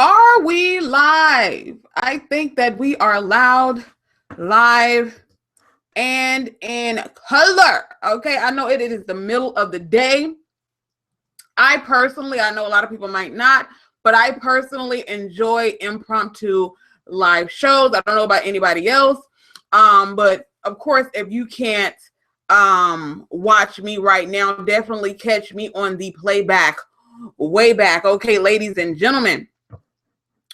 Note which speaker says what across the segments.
Speaker 1: Are we live? I think that we are loud, live, and in color. Okay, I know it is the middle of the day. I know a lot of people might not, but I personally enjoy impromptu live shows. I don't know about anybody else. But of course, if you can't watch me right now, definitely catch me on the playback way back. Okay, ladies and gentlemen.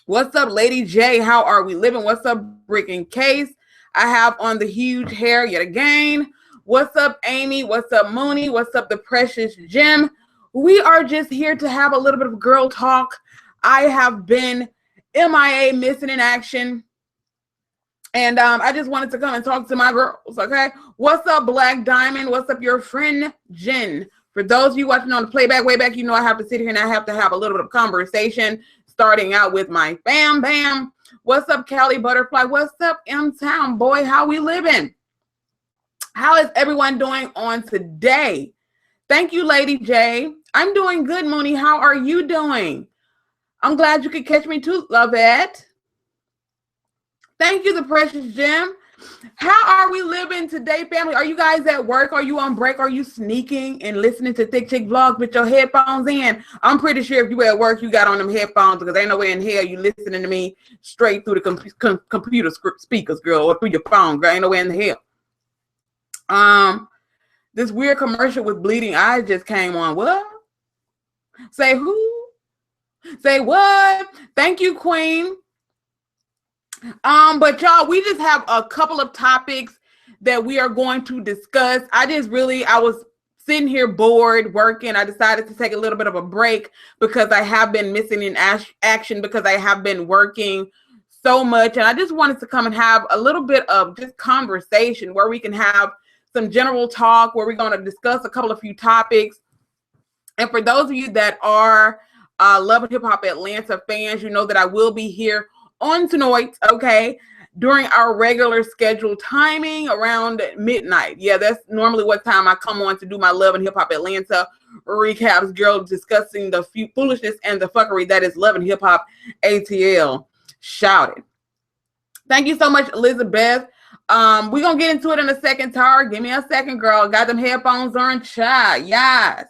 Speaker 1: What's up, Lady J? How are we living? What's up, Brick and Case? I have on the huge hair yet again. What's up, Amy? What's up, Mooney? What's up, the precious Gem? We are just here to have a little bit of girl talk. I have been MIA, missing in action. And I just wanted to come and talk to my girls, okay? What's up, Black Diamond? What's up, your friend, Jen? For those of you watching on the playback, way back, you know I have to sit here and I have to have a little bit of conversation. Starting out with my Bam Bam. What's up, Cali Butterfly? What's up, M-Town boy? How we living? How is everyone doing on today? Thank you, Lady J. I'm doing good, Mooney. How are you doing? I'm glad you could catch me too, Lovette. Thank you, the precious Gem. How are we living today, family? Are you guys at work? Are you on break? Are you sneaking and listening to ThickChickVlogs with your headphones in? I'm pretty sure if you at work, you got on them headphones because ain't no way in hell you listening to me straight through the computer speakers, girl, or through your phone, girl. Ain't no way in the hell. This weird commercial with bleeding eyes just came on. What? Say who? Say what? Thank you, Queen. But y'all, we just have a couple of topics that we are going to discuss. I was sitting here bored working. I decided to take a little bit of a break because I have been missing in action because I have been working so much. And I just wanted to come and have a little bit of just conversation where we can have some general talk, where we're going to discuss a few topics. And for those of you that are Love and Hip Hop Atlanta fans, you know that I will be here on tonight, okay, during our regular scheduled timing around midnight. Yeah, that's normally what time I come on to do my Love and Hip Hop Atlanta recaps, girl, discussing the foolishness and the fuckery that is Love and Hip Hop ATL. Shouted. Thank you so much, Elizabeth. We're gonna get into it in a second, Tara. Give me a second, girl. Got them headphones on, child. Yes.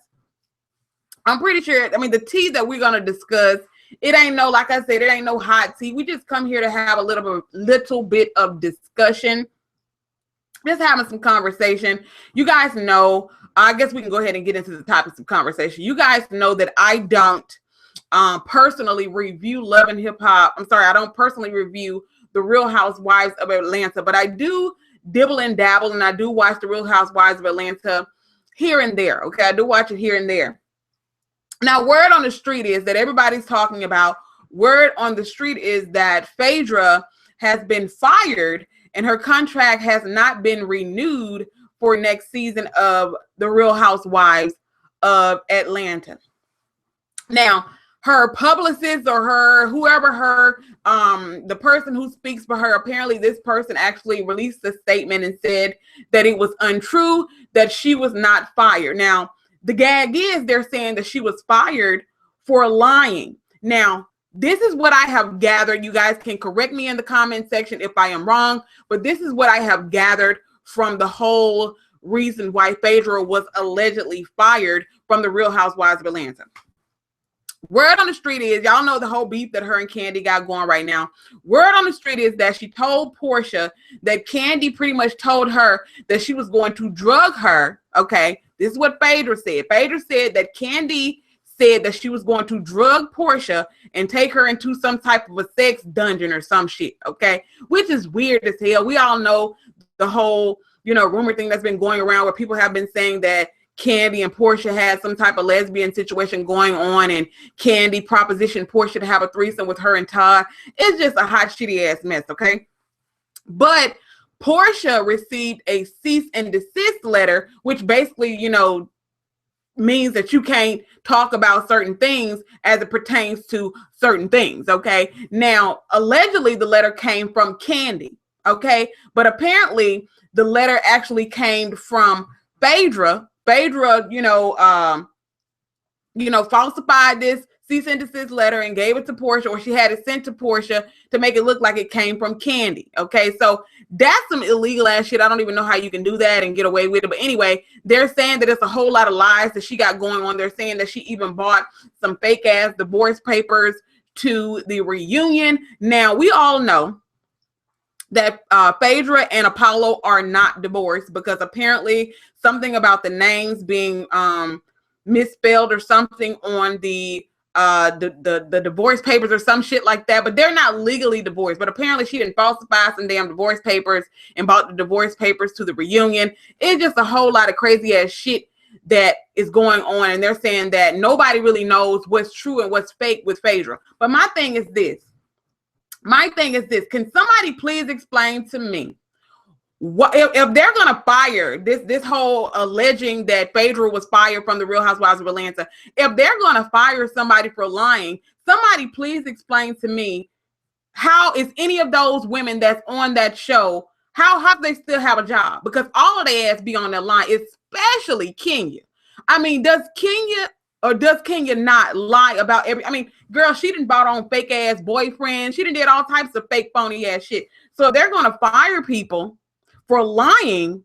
Speaker 1: I'm pretty sure, the tea that we're gonna discuss, it ain't no, like I said, it ain't no hot tea. We just come here to have a little bit of discussion, just having some conversation. You guys know, I guess we can go ahead and get into the topics of conversation. You guys know that I don't personally review Love and Hip Hop. I don't personally review the Real Housewives of Atlanta, but I do dibble and dabble, and I do watch the Real Housewives of Atlanta here and there. Okay, I do watch it here and there. Now, word on the street is that everybody's talking about, word on the street is that Phaedra has been fired and her contract has not been renewed for next season of the Real Housewives of Atlanta. Now, her publicist or the person who speaks for her, apparently this person actually released a statement and said that it was untrue, that she was not fired. Now, the gag is they're saying that she was fired for lying. Now, this is what I have gathered. You guys can correct me in the comment section if I am wrong, but this is what I have gathered from the whole reason why Phaedra was allegedly fired from the Real Housewives of Atlanta. Word on the street is, y'all know the whole beef that her and Kandi got going right now. Word on the street is that she told Portia that Kandi pretty much told her that she was going to drug her, okay? This is what Phaedra said. Phaedra said that Kandi said that she was going to drug Portia and take her into some type of a sex dungeon or some shit, okay? Which is weird as hell. We all know the whole, rumor thing that's been going around where people have been saying that Kandi and Portia had some type of lesbian situation going on, and Kandi propositioned Portia to have a threesome with her and Todd. It's just a hot, shitty ass mess, okay? But Portia received a cease and desist letter, which basically, means that you can't talk about certain things as it pertains to certain things, okay? Now, allegedly, the letter came from Kandi, okay? But apparently, the letter actually came from Phaedra. Phaedra, falsified this cease and desist letter and gave it to Portia, or she had it sent to Portia to make it look like it came from Kandi. Okay, so that's some illegal ass shit. I don't even know how you can do that and get away with it. But anyway, they're saying that it's a whole lot of lies that she got going on. They're saying that she even bought some fake ass divorce papers to the reunion. Now, we all know that Phaedra and Apollo are not divorced, because apparently something about the names being misspelled or something on the divorce papers or some shit like that. But they're not legally divorced. But apparently she didn't falsify some damn divorce papers and bought the divorce papers to the reunion. It's just a whole lot of crazy ass shit that is going on. And they're saying that nobody really knows what's true and what's fake with Phaedra. But my thing is this. Can somebody please explain to me what if they're gonna fire this whole alleging that Phaedra was fired from the Real Housewives of Atlanta? If they're gonna fire somebody for lying, somebody please explain to me, how is any of those women that's on that show, how they still have a job? Because all of their ass be on that line, especially Kenya. I mean, does Kenya not lie about every? I mean, girl, she done bought on fake ass boyfriends. She done did all types of fake phony ass shit. So if they're gonna fire people for lying,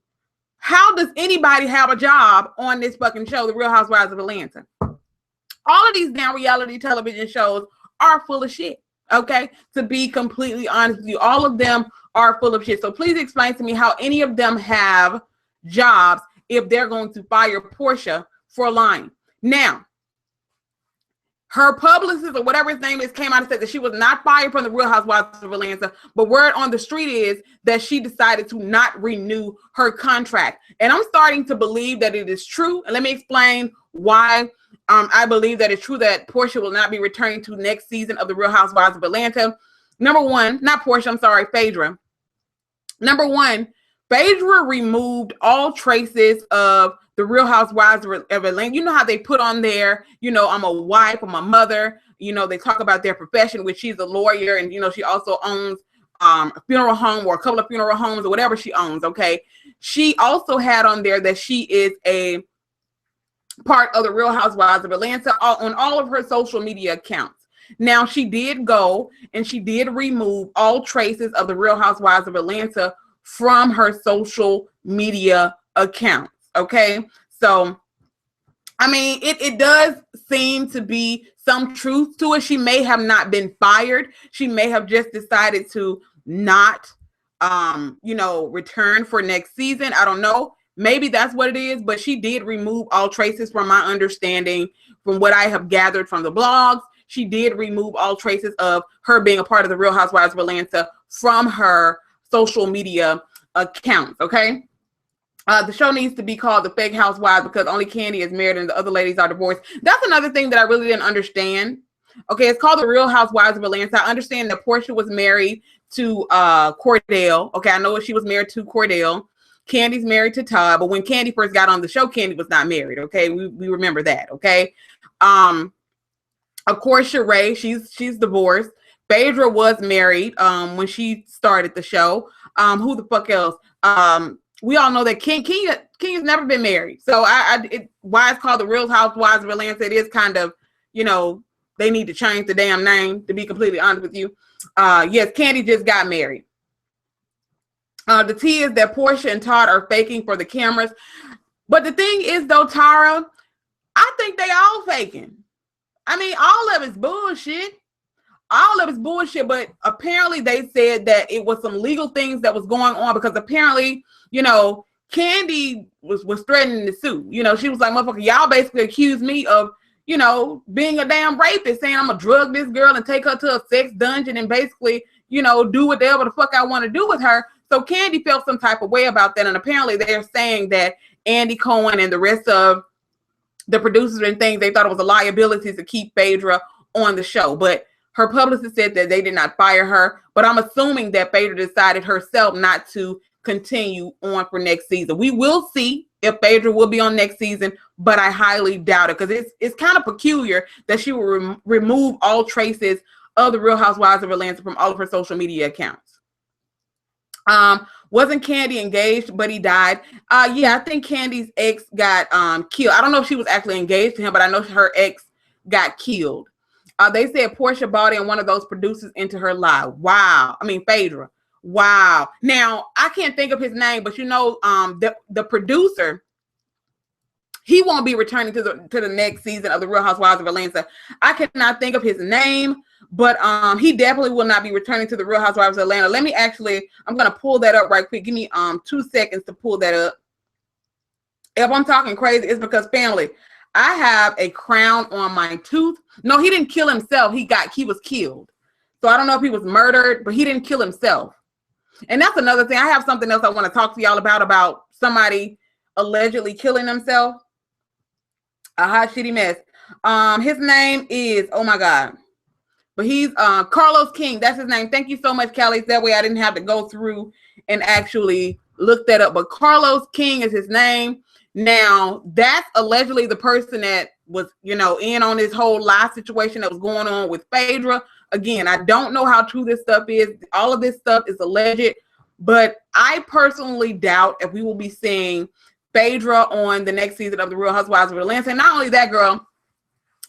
Speaker 1: how does anybody have a job on this fucking show, The Real Housewives of Atlanta? All of these damn reality television shows are full of shit. Okay, to be completely honest with you, all of them are full of shit. So please explain to me how any of them have jobs if they're going to fire Portia for lying. Now, her publicist or whatever his name is came out and said that she was not fired from the Real Housewives of Atlanta, but word on the street is that she decided to not renew her contract. And I'm starting to believe that it is true. And let me explain why I believe that it's true that Portia will not be returning to next season of the Real Housewives of Atlanta. Number one, not Portia, I'm sorry, Phaedra. Number one, Phaedra removed all traces of the Real Housewives of Atlanta. You know how they put on there, I'm a wife, I'm a mother. They talk about their profession, which she's a lawyer, and she also owns a funeral home or a couple of funeral homes or whatever she owns. Okay, she also had on there that she is a part of the Real Housewives of Atlanta on all of her social media accounts. Now, she did go and she did remove all traces of the Real Housewives of Atlanta from her social media accounts. Okay, so I mean, it does seem to be some truth to it. She may have not been fired. She may have just decided to not return for next season. I don't know. Maybe that's what it is, but she did remove all traces, from my understanding, from what I have gathered from the blogs. She did remove all traces of her being a part of the Real Housewives of Atlanta from her social media accounts. Okay. The show needs to be called The Fake Housewives because only Kandi is married and the other ladies are divorced. That's another thing that I really didn't understand. Okay, it's called The Real Housewives of Atlanta. I understand that Portia was married to Cordell. Okay, I know she was married to Cordell. Kandi's married to Todd, but when Kandi first got on the show, Kandi was not married. Okay, we remember that. Okay, of course, Sheree, she's divorced. Phaedra was married when she started the show. Who the fuck else? We all know that Kenya's never been married. So why it's called The Real Housewives of Atlanta, it is kind of, they need to change the damn name, to be completely honest with you. Yes, Kandi just got married. The tea is that Portia and Todd are faking for the cameras. But the thing is, though, Tara, I think they all faking. I mean, all of it's bullshit. All of it's bullshit, but apparently they said that it was some legal things that was going on because apparently, Kandi was threatening to sue. She was like, motherfucker, y'all basically accused me of, being a damn rapist, saying I'm gonna drug this girl and take her to a sex dungeon and basically, do whatever the fuck I want to do with her. So Kandi felt some type of way about that. And apparently they're saying that Andy Cohen and the rest of the producers and things, they thought it was a liability to keep Phaedra on the show. But her publicist said that they did not fire her. But I'm assuming that Phaedra decided herself not to continue on for next season. We will see if Phaedra will be on next season, but I highly doubt it because it's kind of peculiar that she will remove all traces of the Real Housewives of Atlanta from all of her social media accounts. Wasn't Kandi engaged, but he died? Yeah, I think Kandi's ex got killed. I don't know if she was actually engaged to him, but I know her ex got killed. They said Portia bought in one of those producers into her life. Wow. I mean, Phaedra. Wow. Now, I can't think of his name, but you know, the producer, he won't be returning to the next season of the Real Housewives of Atlanta. I cannot think of his name, but he definitely will not be returning to the Real Housewives of Atlanta. Let me actually, I'm gonna pull that up right quick. Give me 2 seconds to pull that up. If I'm talking crazy, it's because, family, I have a crown on my tooth. No, he didn't kill himself. He was killed. So I don't know if he was murdered, but he didn't kill himself. And that's another thing. I have something else I want to talk to y'all about somebody allegedly killing themselves. A hot shitty mess. His name is, oh my God. But he's Carlos King. That's his name. Thank you so much, Callie. That way I didn't have to go through and actually look that up. But Carlos King is his name. Now, that's allegedly the person that was, you know, in on this whole lie situation that was going on with Phaedra. Again, I don't know how true this stuff is. All of this stuff is alleged. But I personally doubt if we will be seeing Phaedra on the next season of The Real Housewives of Atlanta. And not only that, girl,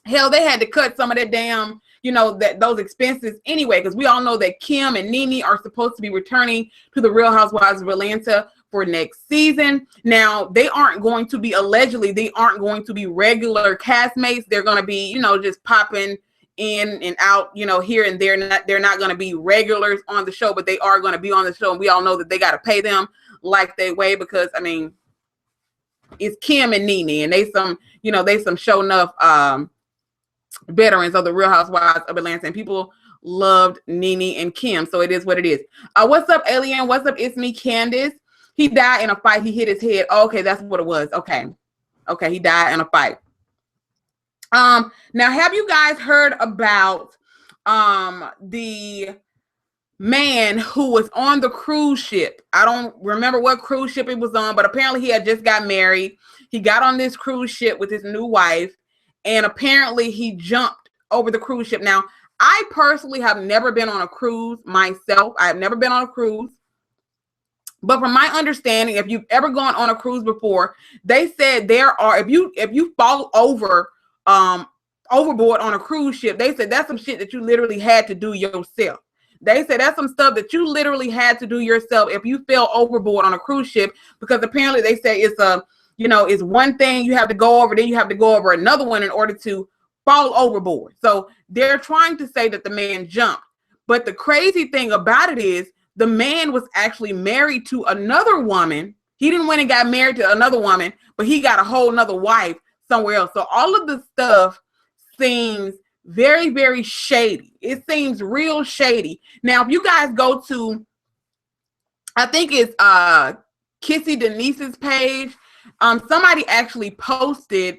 Speaker 1: hell, they had to cut some of that damn, you know, those expenses anyway, because we all know that Kim and Nene are supposed to be returning to The Real Housewives of Atlanta for next season. Now, they aren't going to be, allegedly, they aren't going to be regular castmates. They're going to be, you know, just popping in and out, you know, here and there. They're not going to be regulars on the show, but they are going to be on the show. And we all know that they got to pay them like they weigh, because, I mean, it's Kim and Nene, and they some show enough veterans of the Real Housewives of Atlanta, and people loved Nene and Kim, so it is what it is. What's up, Alien? What's up? It's me, Candace. He died in a fight. He hit his head. Oh, okay, that's what it was. Okay, he died in a fight. Now, have you guys heard about the man who was on the cruise ship? I don't remember what cruise ship it was on, but apparently he had just got married. He got on this cruise ship with his new wife, and apparently he jumped over the cruise ship. Now, I personally have never been on a cruise myself. I have never been on a cruise. But from my understanding, if you've ever gone on a cruise before, they said there are, if you fall over overboard on a cruise ship, they said that's some shit that you literally had to do yourself. They said that's some stuff that you literally had to do yourself if you fell overboard on a cruise ship, because apparently they say it's one thing you have to go over, then you have to go over another one in order to fall overboard. So they're trying to say that the man jumped. But the crazy thing about it is the man was actually married to another woman. He didn't went and got married to another woman, but he got a whole nother wife somewhere else. So all of this stuff seems very, very shady. It seems real shady. Now, if you guys go to, I think it's Kissy Denise's page, somebody actually posted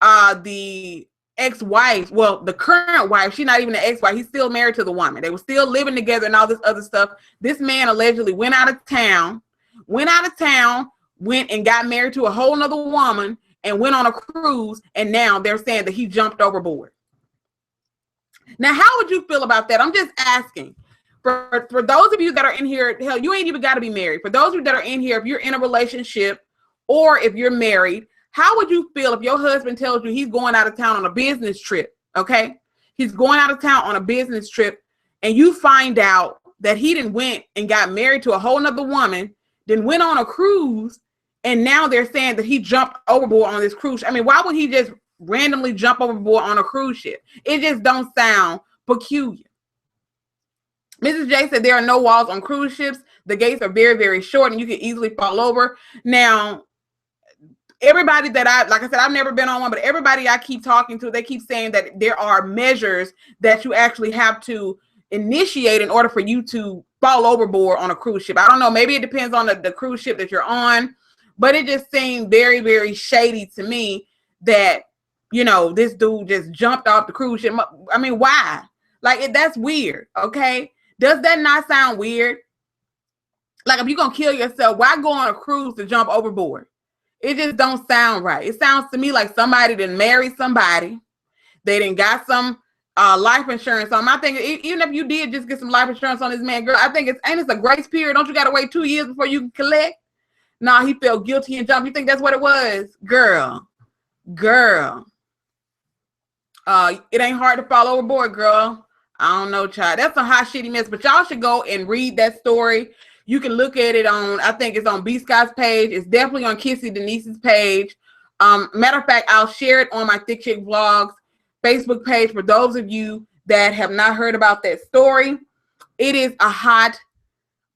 Speaker 1: the ex-wife, well, the current wife, she's not even the ex-wife, he's still married to the woman. They were still living together and all this other stuff. This man allegedly went out of town, went and got married to a whole nother woman and went on a cruise, and now they're saying that he jumped overboard. Now, how would you feel about that? I'm just asking. For those of you that are in here, hell, you ain't even got to be married. For those of you that are in here, if you're in a relationship or if you're married, how would you feel if your husband tells you he's going out of town on a business trip, okay? He's going out of town on a business trip, and you find out that he done went and got married to a whole nother woman, then went on a cruise, and now they're saying that he jumped overboard on this cruise. I mean, why would he just randomly jump overboard on a cruise ship? It just don't sound peculiar. Mrs. J said there are no walls on cruise ships. The gates are very, very short, and you can easily fall over. Now, everybody that like I said, I've never been on one, but everybody I keep talking to, they keep saying that there are measures that you actually have to initiate in order for you to fall overboard on a cruise ship. I don't know. Maybe it depends on the cruise ship that you're on, but it just seemed very, very shady to me that, you know, this dude just jumped off the cruise ship. I mean, why? Like, that's weird. Okay. Does that not sound weird? Like, if you're going to kill yourself, why go on a cruise to jump overboard? It just don't sound right. It sounds to me like somebody done married somebody. They done got some life insurance on. I think even if you did just get some life insurance on this man, girl, I think it's a grace period. Don't you got to wait 2 years before you can collect? Nah, he felt guilty and jumped. You think that's what it was? Girl. It ain't hard to fall overboard, girl. I don't know, child. That's a hot shitty mess. But y'all should go and read that story. You can look at it on, I think it's on B Scott's page. It's definitely on Kissy Denise's page. Matter of fact, I'll share it on my Thick Chick Vlogs Facebook page for those of you that have not heard about that story. It is a hot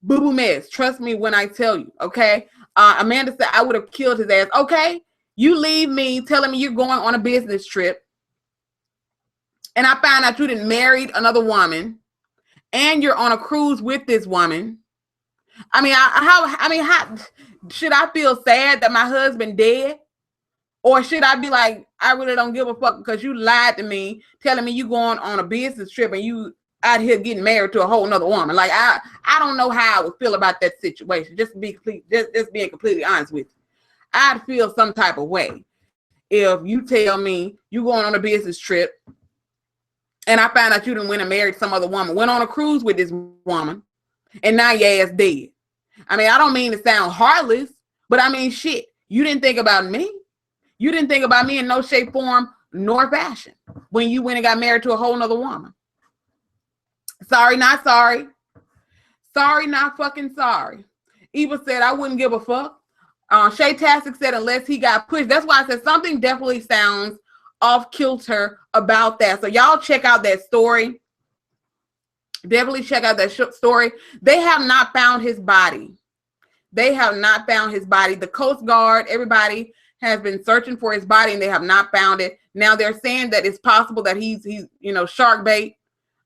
Speaker 1: boo-boo mess. Trust me when I tell you, okay? Amanda said, I would have killed his ass. Okay, you leave me telling me you're going on a business trip, and I find out you didn't married another woman, and you're on a cruise with this woman. I mean, how should I feel sad that my husband dead? Or should I be like, I really don't give a fuck because you lied to me, telling me you going on a business trip and you out here getting married to a whole nother woman? Like, I don't know how I would feel about that situation. Just being completely honest with you. I'd feel some type of way if you tell me you going on a business trip and I find out you didn't went and married some other woman, went on a cruise with this woman, and now your ass dead. I mean, I don't mean to sound heartless, but I mean, shit, you didn't think about me. You didn't think about me in no shape, form, nor fashion when you went and got married to a whole nother woman. Sorry, not sorry. Sorry, not fucking sorry. Eva said, I wouldn't give a fuck. Shay Tastic said, unless he got pushed. That's why I said something definitely sounds off kilter about that. So y'all check out that story. Definitely check out that story. They have not found his body. They have not found his body. The Coast Guard, everybody has been searching for his body and they have not found it. Now they're saying that it's possible that he's shark bait.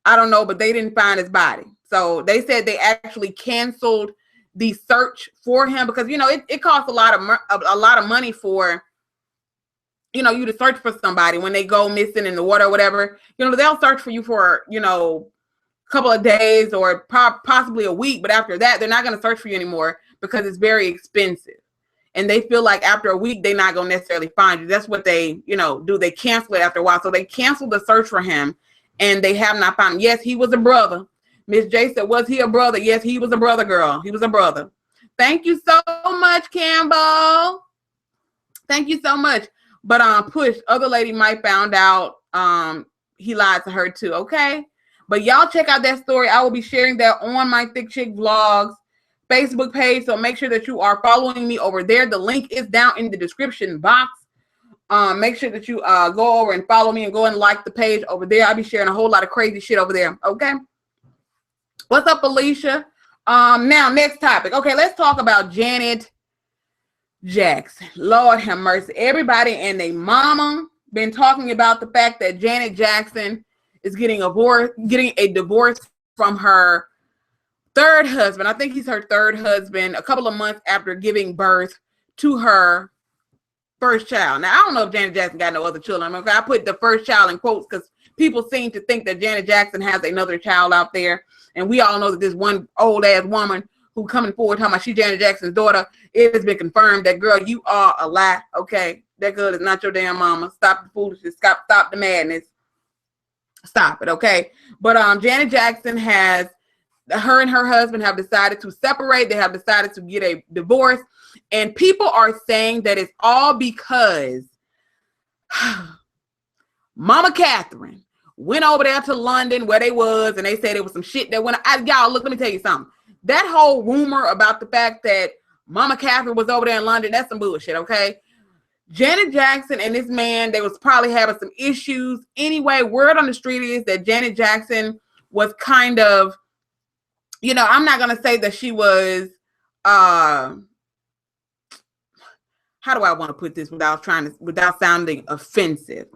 Speaker 1: I don't know, but they didn't find his body. So they said they actually canceled the search for him because it costs a lot of money for you to search for somebody when they go missing in the water or whatever. They'll search for you for a couple of days or possibly a week, but after that they're not going to search for you anymore because it's very expensive. And they feel like after a week, they're not going to necessarily find you. That's what they, do. They cancel it after a while. So they canceled the search for him and they have not found him. Yes, he was a brother. Miss J said, was he a brother? Yes, he was a brother, girl. He was a brother. Thank you so much, Campbell. Thank you so much. But push, other lady might found out he lied to her too, okay? But y'all check out that story. I will be sharing that on my Thick Chick Vlogs Facebook page, so make sure that you are following me over there. The link is down in the description box. Make sure that you go over and follow me and go and like the page over there. I'll be sharing a whole lot of crazy shit over there. Okay. What's up, Alicia? Now next topic. Okay, let's talk about Janet Jackson. Lord have mercy. Everybody and their mama been talking about the fact that Janet Jackson is getting a divorce from her third husband. I think he's her third husband, a couple of months after giving birth to her first child. Now, I don't know if Janet Jackson got no other children. I put the first child in quotes because people seem to think that Janet Jackson has another child out there. And we all know that this one old ass woman who coming forward talking about she's Janet Jackson's daughter, it has been confirmed that, girl, you are a lie, okay? That girl is not your damn mama. Stop the foolishness. Stop the madness. Stop it, okay? But Janet Jackson her and her husband have decided to separate. They have decided to get a divorce. And people are saying that it's all because Mama Catherine went over there to London where they was, and they said it was some shit that went. Y'all, look, let me tell you something. That whole rumor about the fact that Mama Catherine was over there in London, that's some bullshit, okay? Janet Jackson and this man, they was probably having some issues. Anyway, word on the street is that Janet Jackson was kind of, I'm not going to say that she was, how do I want to put this without sounding offensive?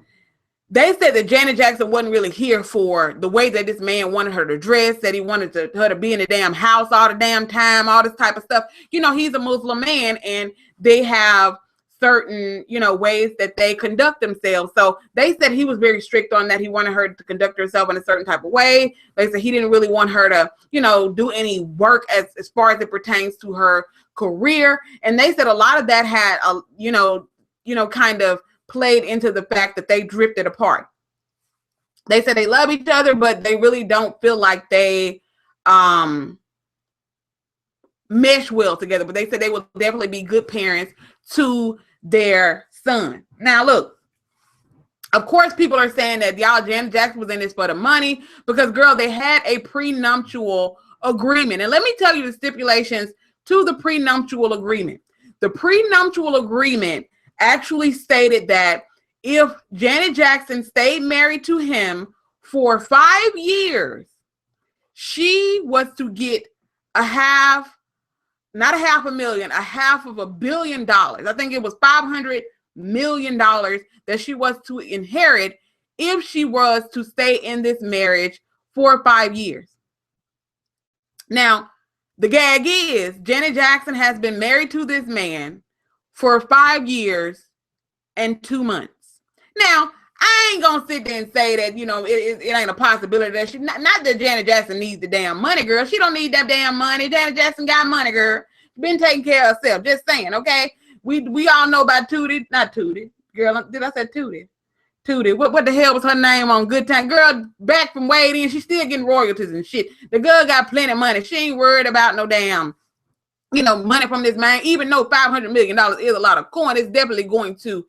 Speaker 1: They said that Janet Jackson wasn't really here for the way that this man wanted her to dress, that he wanted her to be in the damn house all the damn time, all this type of stuff. He's a Muslim man and they have certain, ways that they conduct themselves. So they said he was very strict on that. He wanted her to conduct herself in a certain type of way. They said he didn't really want her to, do any work as far as it pertains to her career. And they said a lot of that had, kind of played into the fact that they drifted apart. They said they love each other, but they really don't feel like they mesh well together. But they said they will definitely be good parents to their son. Now, look, Of course, people are saying that y'all Janet Jackson was in this for the money because, girl, they had a prenuptial agreement. And let me tell you the stipulations to the prenuptial agreement. The prenuptial agreement actually stated that if Janet Jackson stayed married to him for 5 years, she was to get a half, not a half a million, a $500 million. I think it was $500 million that she was to inherit if she was to stay in this marriage for 5 years. Now, the gag is Janet Jackson has been married to this man for 5 years and 2 months. Now, I ain't gonna sit there and say that, you know, it ain't a possibility that she, not that Janet Jackson needs the damn money, girl. She don't need that damn money. Janet Jackson got money, girl. Been taking care of herself. Just saying, okay? We all know about Tootie. Not Tootie. Girl, did I say Tootie? Tootie. What the hell was her name on Good Time? Girl, back from way in, she's still getting royalties and shit. The girl got plenty of money. She ain't worried about no damn, you know, money from this man. Even though $500 million is a lot of coin, it's definitely going to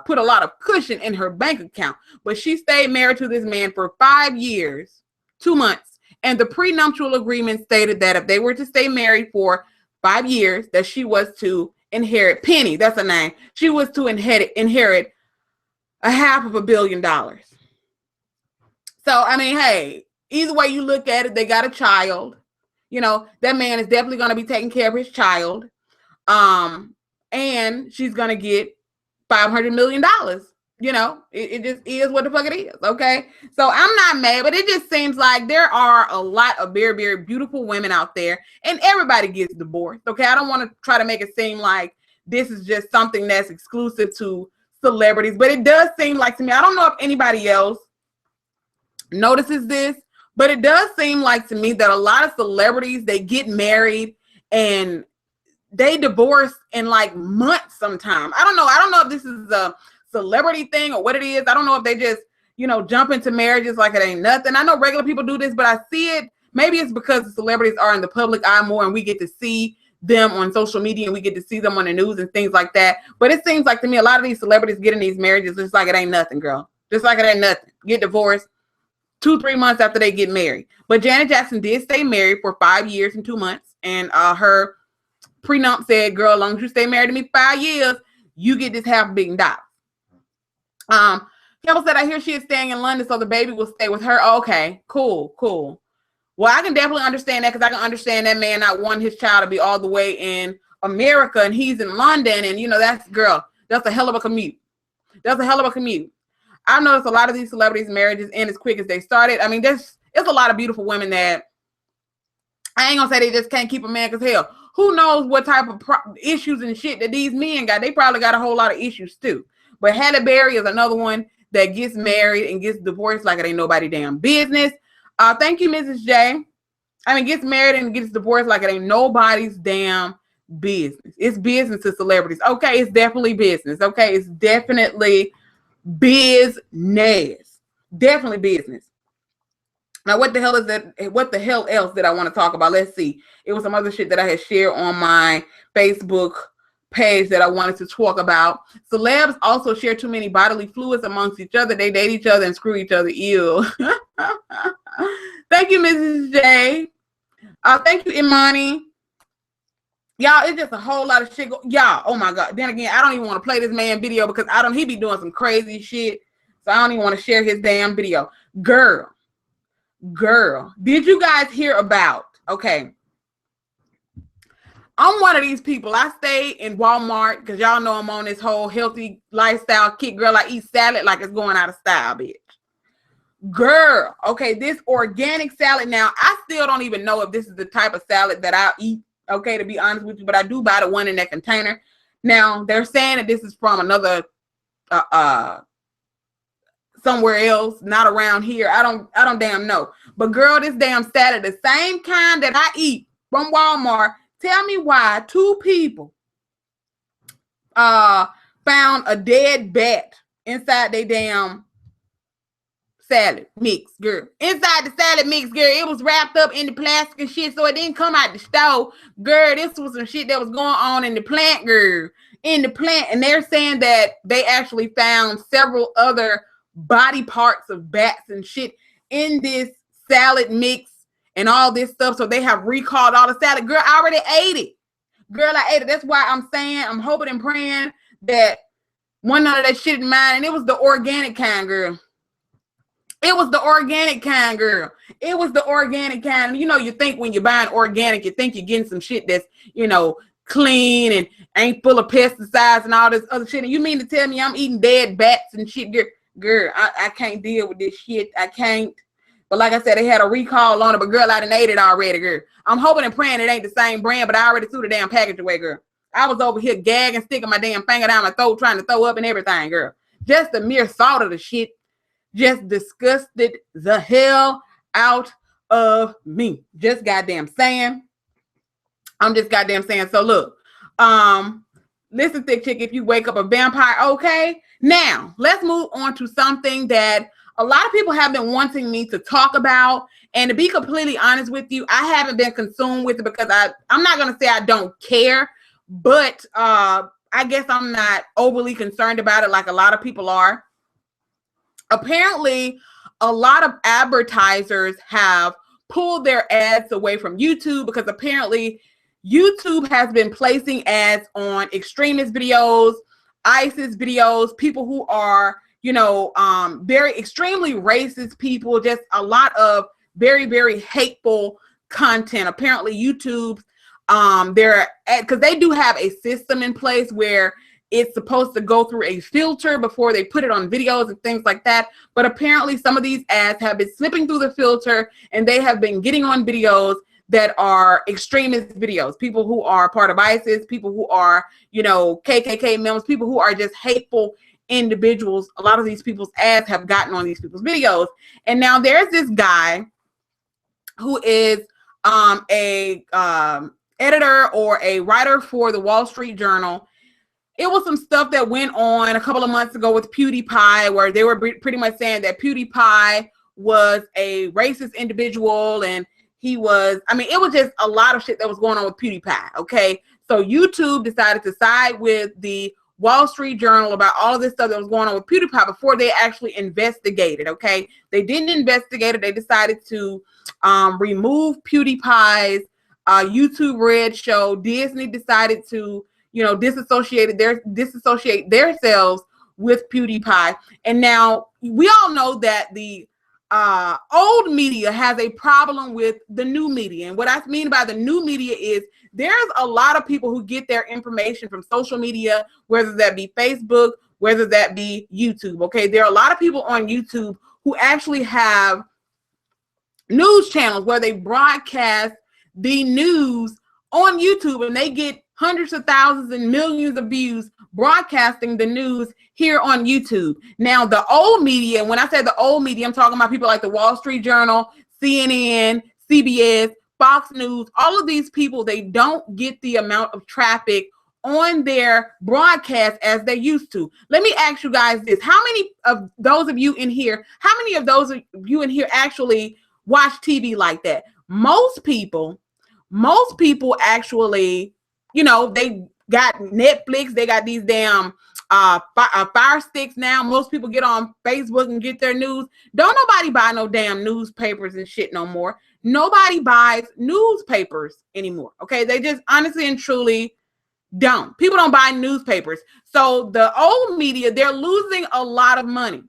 Speaker 1: put a lot of cushion in her bank account. But she stayed married to this man for 5 years, 2 months. And the prenuptial agreement stated that if they were to stay married for 5 years, that she was to inherit Penny. That's her name. She was to inherit $500 million. So, I mean, hey, either way you look at it, they got a child. You know, that man is definitely going to be taking care of his child. And she's going to get $500 million. You know, it just is what the fuck it is. Okay. So I'm not mad, but it just seems like there are a lot of very, very beautiful women out there and everybody gets divorced. Okay. I don't want to try to make it seem like this is just something that's exclusive to celebrities, but it does seem like to me, I don't know if anybody else notices this, but it does seem like to me that a lot of celebrities, they get married and they divorce in like months sometimes. I don't know if this is a celebrity thing or what it is. I don't know if they just, you know, jump into marriages like it ain't nothing. I know regular people do this, but I see it. Maybe it's because the celebrities are in the public eye more and we get to see them on social media and we get to see them on the news and things like that. But it seems like to me, a lot of these celebrities get in these marriages just like it ain't nothing, girl. Just like it ain't nothing. Get divorced 2-3 months after they get married. But Janet Jackson did stay married for 5 years and 2 months. And her prenup said, girl, as long as you stay married to me 5 years, you get this $500 million. Campbell said, I hear she is staying in London, so the baby will stay with her. Okay, cool. Well, I can definitely understand that because I can understand that man not wanting his child to be all the way in America and he's in London. And, you know, that's a hell of a commute. I've noticed a lot of these celebrities' marriages end as quick as they started. I mean, it's a lot of beautiful women that I ain't gonna say they just can't keep a man because hell, who knows what type of issues and shit that these men got. They probably got a whole lot of issues too. But Halle Berry is another one that gets married and gets divorced like it ain't nobody damn business. Thank you, Mrs. J. I mean, gets married and gets divorced like it ain't nobody's damn business. It's business to celebrities. Okay, it's definitely business. Okay, it's definitely business. Definitely business. Now, what the hell is that? What the hell else did I want to talk about? Let's see. It was some other shit that I had shared on my Facebook page that I wanted to talk about. Celebs also share too many bodily fluids amongst each other. They date each other and screw each other. Ew. Thank you, Mrs. J. Thank you, Imani. Y'all, it's just a whole lot of shit. Y'all, oh my God. Then again, I don't even want to play this man video because he be doing some crazy shit. So I don't even want to share his damn video. Girl, did you guys hear about, okay, I'm one of these people. I stay in Walmart because y'all know I'm on this whole healthy lifestyle kick. Girl, I eat salad like it's going out of style, bitch. Girl, okay, this organic salad now, I still don't even know if this is the type of salad that I'll eat, okay, to be honest with you, but I do buy the one in that container. Now, they're saying that this is from another, somewhere else, not around here. I don't damn know. But girl, this damn salad, the same kind that I eat from Walmart, tell me why 2 people found a dead bat inside their damn salad mix, girl. Inside the salad mix, girl, it was wrapped up in the plastic and shit, so it didn't come out the stove. Girl, this was some shit that was going on in the plant, girl. in the plant, and they're saying that they actually found several other body parts of bats and shit in this salad mix and all this stuff. So they have recalled all the salad. Girl, I already ate it. Girl, I ate it. That's why I'm saying, I'm hoping and praying that one none of that shit in mine, and it was the organic kind, girl. It was the organic kind, girl. It was the organic kind. You know, you think when you're buying organic, you think you're getting some shit that's, you know, clean and ain't full of pesticides and all this other shit. And you mean to tell me I'm eating dead bats and shit? Girl, I can't deal with this shit. I can't. But like I said, they had a recall on it, but girl, I done ate it already, girl. I'm hoping and praying it ain't the same brand, but I already threw the damn package away, girl. I was over here gagging, sticking my damn finger down my throat, trying to throw up and everything, girl. Just the mere thought of the shit just disgusted the hell out of me. Just goddamn saying. I'm just goddamn saying. So look, listen, Thick Chick, if you wake up a vampire, okay. Now, let's move on to something that a lot of people have been wanting me to talk about. And to be completely honest with you, I haven't been consumed with it because I'm not going to say I don't care, but I guess I'm not overly concerned about it like a lot of people are. Apparently, a lot of advertisers have pulled their ads away from YouTube because apparently YouTube has been placing ads on extremist videos, ISIS videos, people who are, you know, very extremely racist people, just a lot of very, very hateful content. Apparently YouTube, because they do have a system in place where it's supposed to go through a filter before they put it on videos and things like that. But apparently some of these ads have been slipping through the filter and they have been getting on videos that are extremist videos, people who are part of ISIS, people who are, you know, KKK members, people who are just hateful individuals. A lot of these people's ads have gotten on these people's videos. And now there's this guy who is a editor or a writer for the Wall Street Journal. It was some stuff that went on a couple of months ago with PewDiePie, where they were pretty much saying that PewDiePie was a racist individual, and he was, I mean, it was just a lot of shit that was going on with PewDiePie, okay? So YouTube decided to side with the Wall Street Journal about all of this stuff that was going on with PewDiePie before they actually investigated, okay? They didn't investigate it. They decided to remove PewDiePie's YouTube Red show. Disney decided to, you know, disassociate themselves with PewDiePie. And now we all know that the old media has a problem with the new media. And what I mean by the new media is there's a lot of people who get their information from social media, whether that be Facebook, whether that be YouTube. Okay, there are a lot of people on YouTube who actually have news channels where they broadcast the news on YouTube, and they get hundreds of thousands and millions of views broadcasting the news here on YouTube. Now, the old media, when I say the old media, I'm talking about people like the Wall Street Journal, CNN, CBS, Fox News, all of these people, they don't get the amount of traffic on their broadcast as they used to. Let me ask you guys this. How many of those of you in here, actually watch TV like that? Most people actually, you know, they got Netflix, they got these damn fire sticks now. Most people get on Facebook and get their news. Don't nobody buy no damn newspapers and shit no more. Nobody buys newspapers anymore. Okay, they just honestly and truly don't. People don't buy newspapers. So the old media, they're losing a lot of money.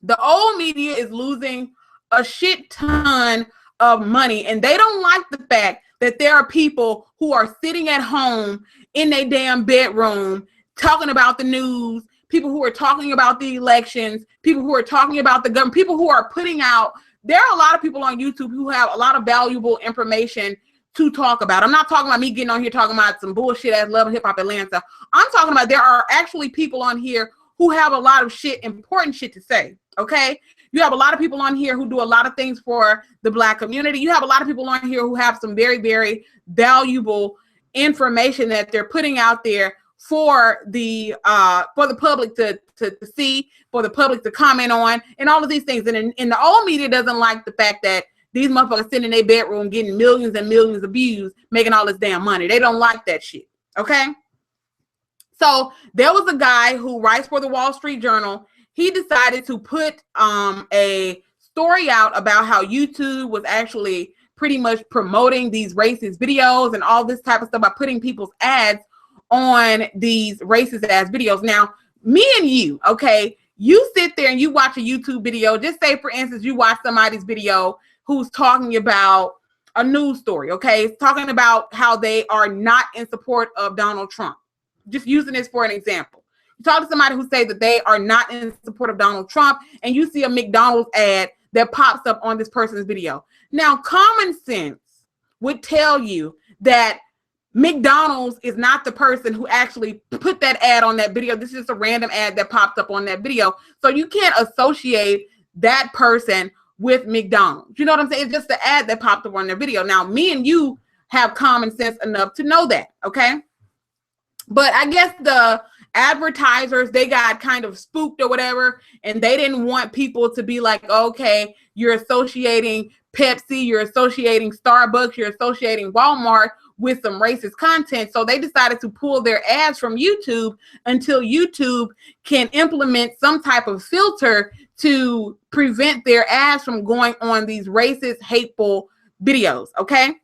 Speaker 1: The old media is losing a shit ton of money, and they don't like the fact that there are people who are sitting at home in their damn bedroom talking about the news, people who are talking about the elections, people who are talking about the government, people who are putting out. There are a lot of people on YouTube who have a lot of valuable information to talk about. I'm not talking about me getting on here talking about some bullshit ass Love and Hip Hop Atlanta. I'm talking about there are actually people on here who have a lot of shit, important shit to say, okay? You have a lot of people on here who do a lot of things for the Black community. You have a lot of people on here who have some very, very valuable information that they're putting out there for the public to see, for the public to comment on, and all of these things. And the old media doesn't like the fact that these motherfuckers sitting in their bedroom getting millions and millions of views, making all this damn money. They don't like that shit, okay? So there was a guy who writes for the Wall Street Journal. He decided to put a story out about how YouTube was actually pretty much promoting these racist videos and all this type of stuff by putting people's ads on these racist ass videos. Now, me and you, okay, you sit there and you watch a YouTube video. Just say, for instance, you watch somebody's video who's talking about a news story, okay? It's talking about how they are not in support of Donald Trump. Just using this for an example. You talk to somebody who say that they are not in support of Donald Trump, and you see a McDonald's ad that pops up on this person's video. Now, common sense would tell you that McDonald's is not the person who actually put that ad on that video. This is just a random ad that popped up on that video. So you can't associate that person with McDonald's. You know what I'm saying? It's just the ad that popped up on their video. Now, me and you have common sense enough to know that, okay? But I guess the advertisers, they got kind of spooked or whatever, and they didn't want people to be like, okay, you're associating Pepsi, you're associating Starbucks, you're associating Walmart with some racist content. So they decided to pull their ads from YouTube until YouTube can implement some type of filter to prevent their ads from going on these racist, hateful videos, okay?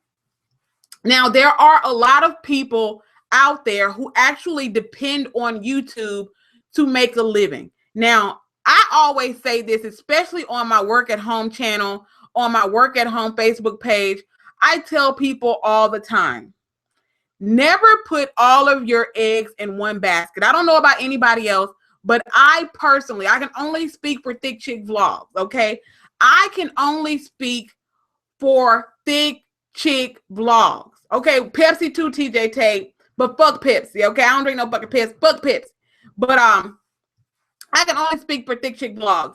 Speaker 1: Now, there are a lot of people out there who actually depend on YouTube to make a living. Now, I always say this, especially on my work at home channel, on my work at home Facebook page. I tell people all the time, never put all of your eggs in one basket. I don't know about anybody else, but I personally, I can only speak for Thick Chick Vlogs, okay? I can only speak for Thick Chick Vlogs, okay? Pepsi too, TJ Tate, but fuck Pepsi, okay? I don't drink no fucking Pepsi, fuck Pepsi. But I can only speak for Thick Chick Vlogs.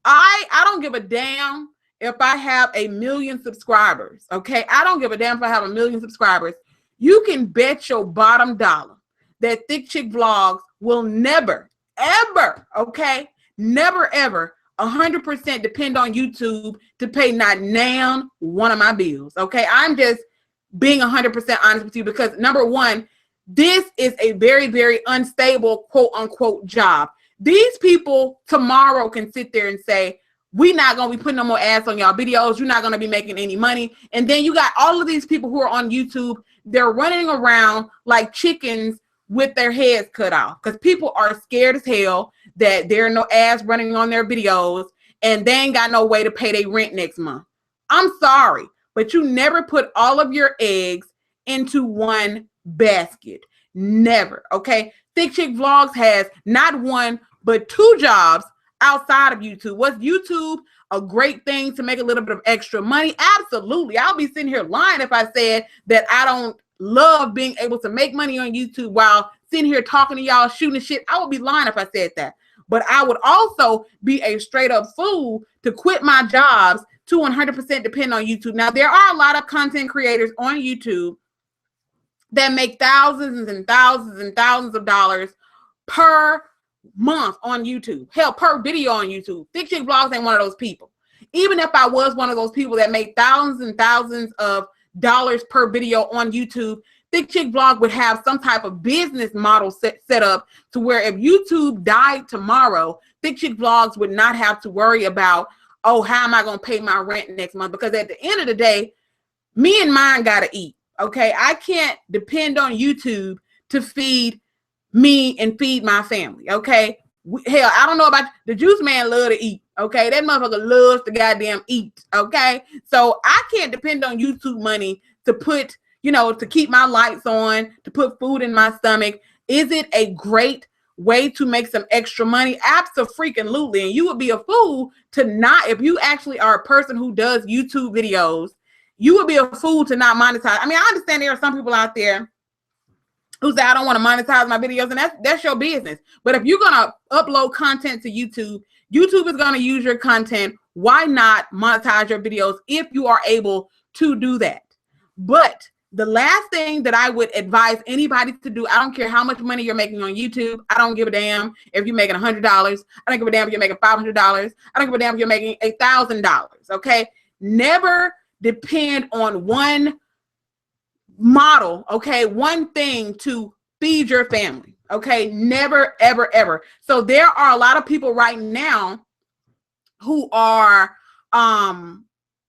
Speaker 1: I don't give a damn if I have 1 million subscribers, okay? I don't give a damn if I have 1 million subscribers. You can bet your bottom dollar that Thick Chick Vlogs will never, ever, okay? Never, ever 100% depend on YouTube to pay not now one of my bills, okay? I'm just being 100% honest with you because, number one, this is a very, very unstable, quote unquote, job. These people tomorrow can sit there and say, we're not going to be putting no more ads on y'all videos. You're not going to be making any money. And then you got all of these people who are on YouTube. They're running around like chickens with their heads cut off because people are scared as hell that there are no ads running on their videos and they ain't got no way to pay their rent next month. I'm sorry, but you never put all of your eggs into one basket. Never, okay? Thick Chick Vlogs has not one, but 2 jobs outside of YouTube. Was YouTube a great thing to make a little bit of extra money? Absolutely. I'll be sitting here lying if I said that I don't love being able to make money on YouTube while sitting here talking to y'all, shooting shit. I would be lying if I said that. But I would also be a straight up fool to quit my jobs to 100% depend on YouTube. Now, there are a lot of content creators on YouTube that make thousands and thousands and thousands of dollars per month on YouTube. Hell, per video on YouTube. Thick Chick Vlogs ain't one of those people. Even if I was one of those people that made thousands and thousands of dollars per video on YouTube, Thick Chick Vlog would have some type of business model set up to where if YouTube died tomorrow, Thick Chick Vlogs would not have to worry about, oh, how am I going to pay my rent next month? Because at the end of the day, me and mine got to eat, okay? I can't depend on YouTube to feed me and feed my family, okay? Hell, I don't know about the juice man love to eat, okay? That motherfucker loves to goddamn eat, okay? So I can't depend on YouTube money to put, you know, to keep my lights on, to put food in my stomach. Is it a great way to make some extra money? Abso-freaking-lutely. And you would be a fool to not, if you actually are a person who does YouTube videos, you would be a fool to not monetize. I mean, I understand there are some people out there who say, I don't want to monetize my videos, and that's your business. But if you're going to upload content to YouTube, YouTube is going to use your content. Why not monetize your videos if you are able to do that? But the last thing that I would advise anybody to do, I don't care how much money you're making on YouTube. I don't give a damn if you're making $100. I don't give a damn if you're making $500. I don't give a damn if you're making $1,000, okay? Never depend on one model, okay, one thing to feed your family, Okay, never, ever, ever. So there are a lot of people right now who are,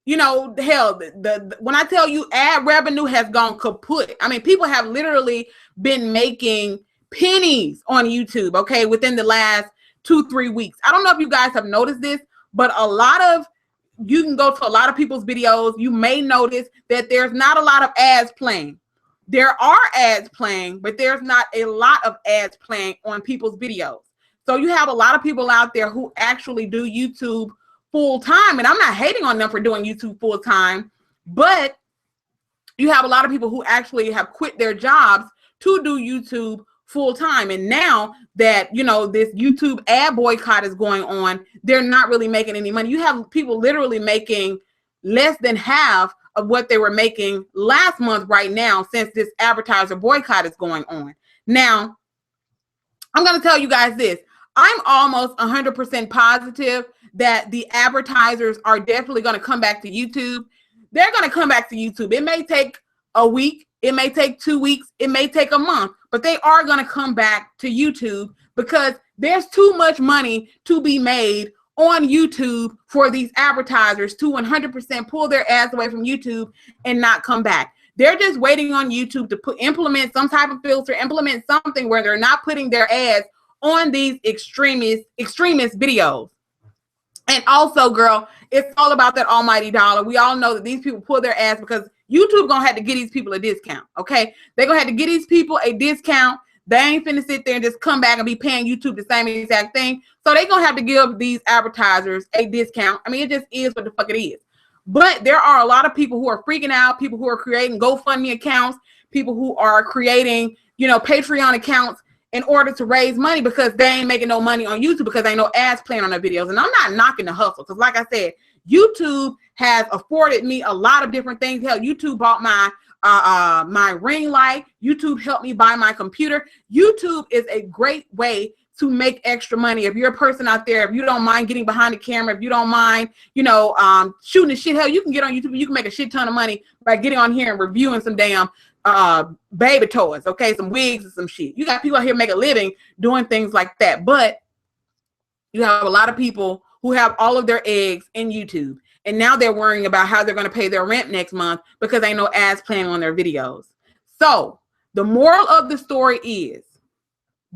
Speaker 1: you know, hell, the when I tell you ad revenue has gone kaput. I mean, people have literally been making pennies on YouTube, okay, within the last 2-3 weeks. I don't know if you guys have noticed this, but you can go to a lot of people's videos. You may notice that there's not a lot of ads playing. There are ads playing, but there's not a lot of ads playing on people's videos. So you have a lot of people out there who actually do YouTube full time. And I'm not hating on them for doing YouTube full time, but you have a lot of people who actually have quit their jobs to do YouTube full time. And now that, you know, this YouTube ad boycott is going on, they're not really making any money. You have people literally making less than half of what they were making last month right now, since this advertiser boycott is going on. Now, I'm going to tell you guys this. I'm almost 100% positive that the advertisers are definitely going to come back to YouTube. They're going to come back to YouTube. It may take a week. It may take 2 weeks. It may take a month, but they are going to come back to YouTube because there's too much money to be made on YouTube for these advertisers to 100% pull their ads away from YouTube and not come back. They're just waiting on YouTube to implement some type of filter, implement something where they're not putting their ads on these extremist videos. And also, girl, it's all about that almighty dollar. We all know that these people pull their ads because YouTube gonna have to get these people a discount, okay? They're gonna have to get these people a discount. They ain't finna sit there and just come back and be paying YouTube the same exact thing. So they're gonna have to give these advertisers a discount. I mean, it just is what the fuck it is. But there are a lot of people who are freaking out, people who are creating GoFundMe accounts, people who are creating, you know, Patreon accounts in order to raise money because they ain't making no money on YouTube because ain't no ads playing on their videos. And I'm not knocking the hustle because, like I said, YouTube has afforded me a lot of different things. Hell, YouTube bought my my ring light. YouTube helped me buy my computer. YouTube is a great way to make extra money. If you're a person out there, if you don't mind getting behind the camera, if you don't mind, you know, shooting the shit, hell, you can get on YouTube and you can make a shit ton of money by getting on here and reviewing some damn baby toys, okay, some wigs and some shit. You got people out here make a living doing things like that, but you have a lot of people who have all of their eggs in YouTube, and now they're worrying about how they're going to pay their rent next month because ain't no ads playing on their videos. So the moral of the story is,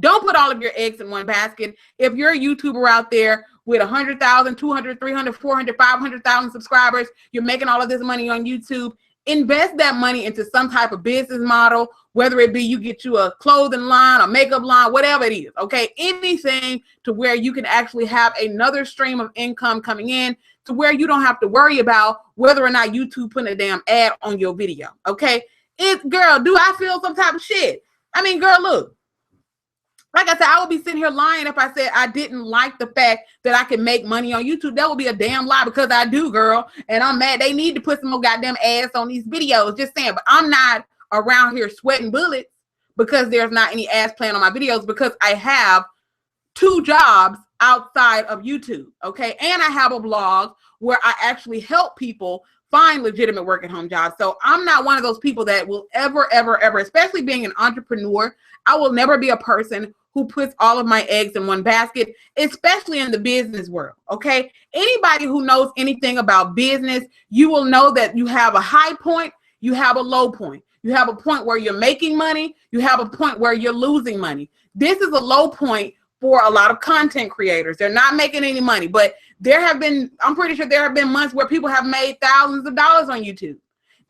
Speaker 1: don't put all of your eggs in one basket. If you're a YouTuber out there with 100,000, 200, 300, 400, 500,000 subscribers, you're making all of this money on YouTube, invest that money into some type of business model, whether it be you get you a clothing line, a makeup line, whatever it is, okay? Anything to where you can actually have another stream of income coming in to where you don't have to worry about whether or not YouTube putting a damn ad on your video, okay? Girl, do I feel some type of shit? I mean, girl, look. Like I said, I would be sitting here lying if I said I didn't like the fact that I can make money on YouTube. That would be a damn lie because I do, girl. And I'm mad. They need to put some more goddamn ads on these videos. Just saying. But I'm not around here sweating bullets because there's not any ads playing on my videos because I have 2 jobs outside of YouTube, okay? And I have a blog where I actually help people find legitimate work at home jobs. So I'm not one of those people that will ever, especially being an entrepreneur, I will never be a person who puts all of my eggs in one basket, especially in the business world, okay? Anybody who knows anything about business, you will know that you have a high point, you have a low point. You have a point where you're making money, you have a point where you're losing money. This is a low point for a lot of content creators. They're not making any money, but I'm pretty sure there have been months where people have made thousands of dollars on YouTube.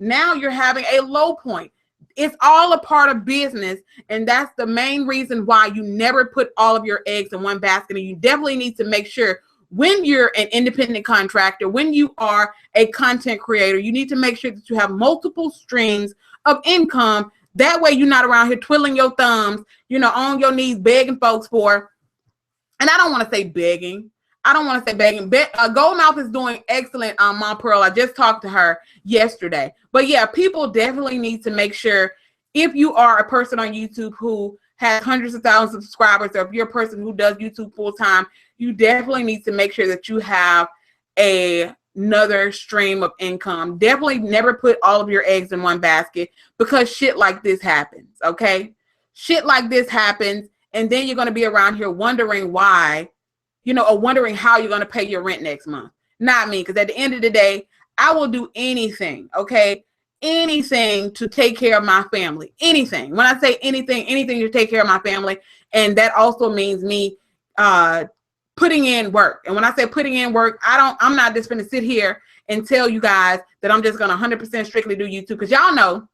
Speaker 1: Now you're having a low point. It's all a part of business, and that's the main reason why you never put all of your eggs in one basket. And you definitely need to make sure when you're an independent contractor, when you are a content creator, you need to make sure that you have multiple streams of income. That way you're not around here twiddling your thumbs, you know, on your knees begging folks for, and I don't want to say begging. Goldmouth is doing excellent on Mom Pearl. I just talked to her yesterday. But yeah, people definitely need to make sure, if you are a person on YouTube who has hundreds of thousands of subscribers, or if you're a person who does YouTube full time, you definitely need to make sure that you have another stream of income. Definitely never put all of your eggs in one basket because shit like this happens, okay? Shit like this happens. And then you're going to be around here wondering why, you know, or wondering how you're going to pay your rent next month. Not me, because at the end of the day, I will do anything, okay? Anything to take care of my family. Anything. When I say anything, anything to take care of my family. And that also means me putting in work. And when I say putting in work, I'm not just going to sit here and tell you guys that I'm just going to 100% strictly do YouTube, because y'all know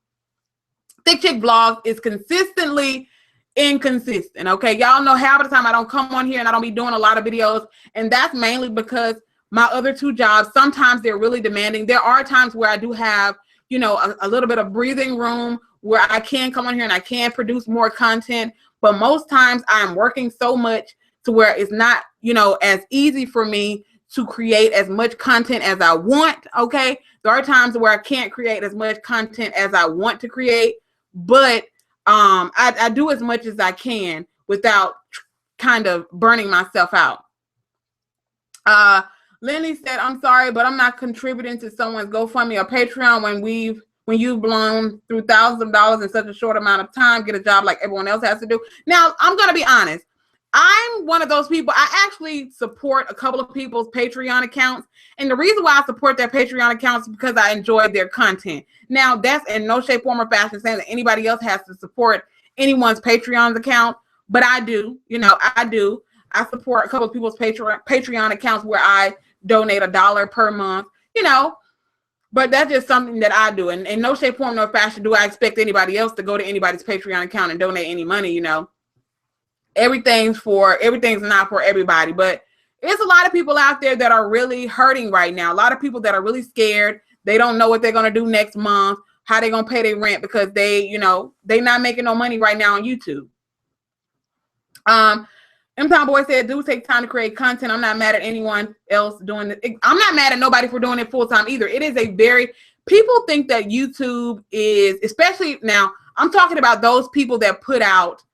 Speaker 1: ThickChickVlogs is consistently inconsistent. Okay, y'all know half of the time I don't come on here and I don't be doing a lot of videos, and that's mainly because my other two jobs, sometimes they're really demanding. There are times where I do have, you know, a little bit of breathing room where I can come on here and I can produce more content, but most times I'm working so much to where it's not, you know, as easy for me to create as much content as I want. Okay, there are times where I can't create as much content as I want to create, but I do as much as I can without kind of burning myself out. Lenny said, I'm sorry, but I'm not contributing to someone's GoFundMe or Patreon when you've blown through thousands of dollars in such a short amount of time, get a job like everyone else has to do. Now, I'm going to be honest. I'm one of those people. I actually support a couple of people's Patreon accounts. And the reason why I support their Patreon accounts is because I enjoy their content. Now, that's in no shape, form, or fashion saying that anybody else has to support anyone's Patreon account. But I do. You know, I do. I support a couple of people's Patreon accounts where I donate $1 per month, you know. But that's just something that I do. And in no shape, form, nor fashion do I expect anybody else to go to anybody's Patreon account and donate any money, you know. Everything's not for everybody, but it's a lot of people out there that are really hurting right now. A lot of people that are really scared. They don't know what they're going to do next month, how they're going to pay their rent, because they're not making no money right now on YouTube. M-Town Boy said, do take time to create content. I'm not mad at anyone else doing it. I'm not mad at nobody for doing it full time either. It is people think that YouTube is, especially now, I'm talking about those people that put out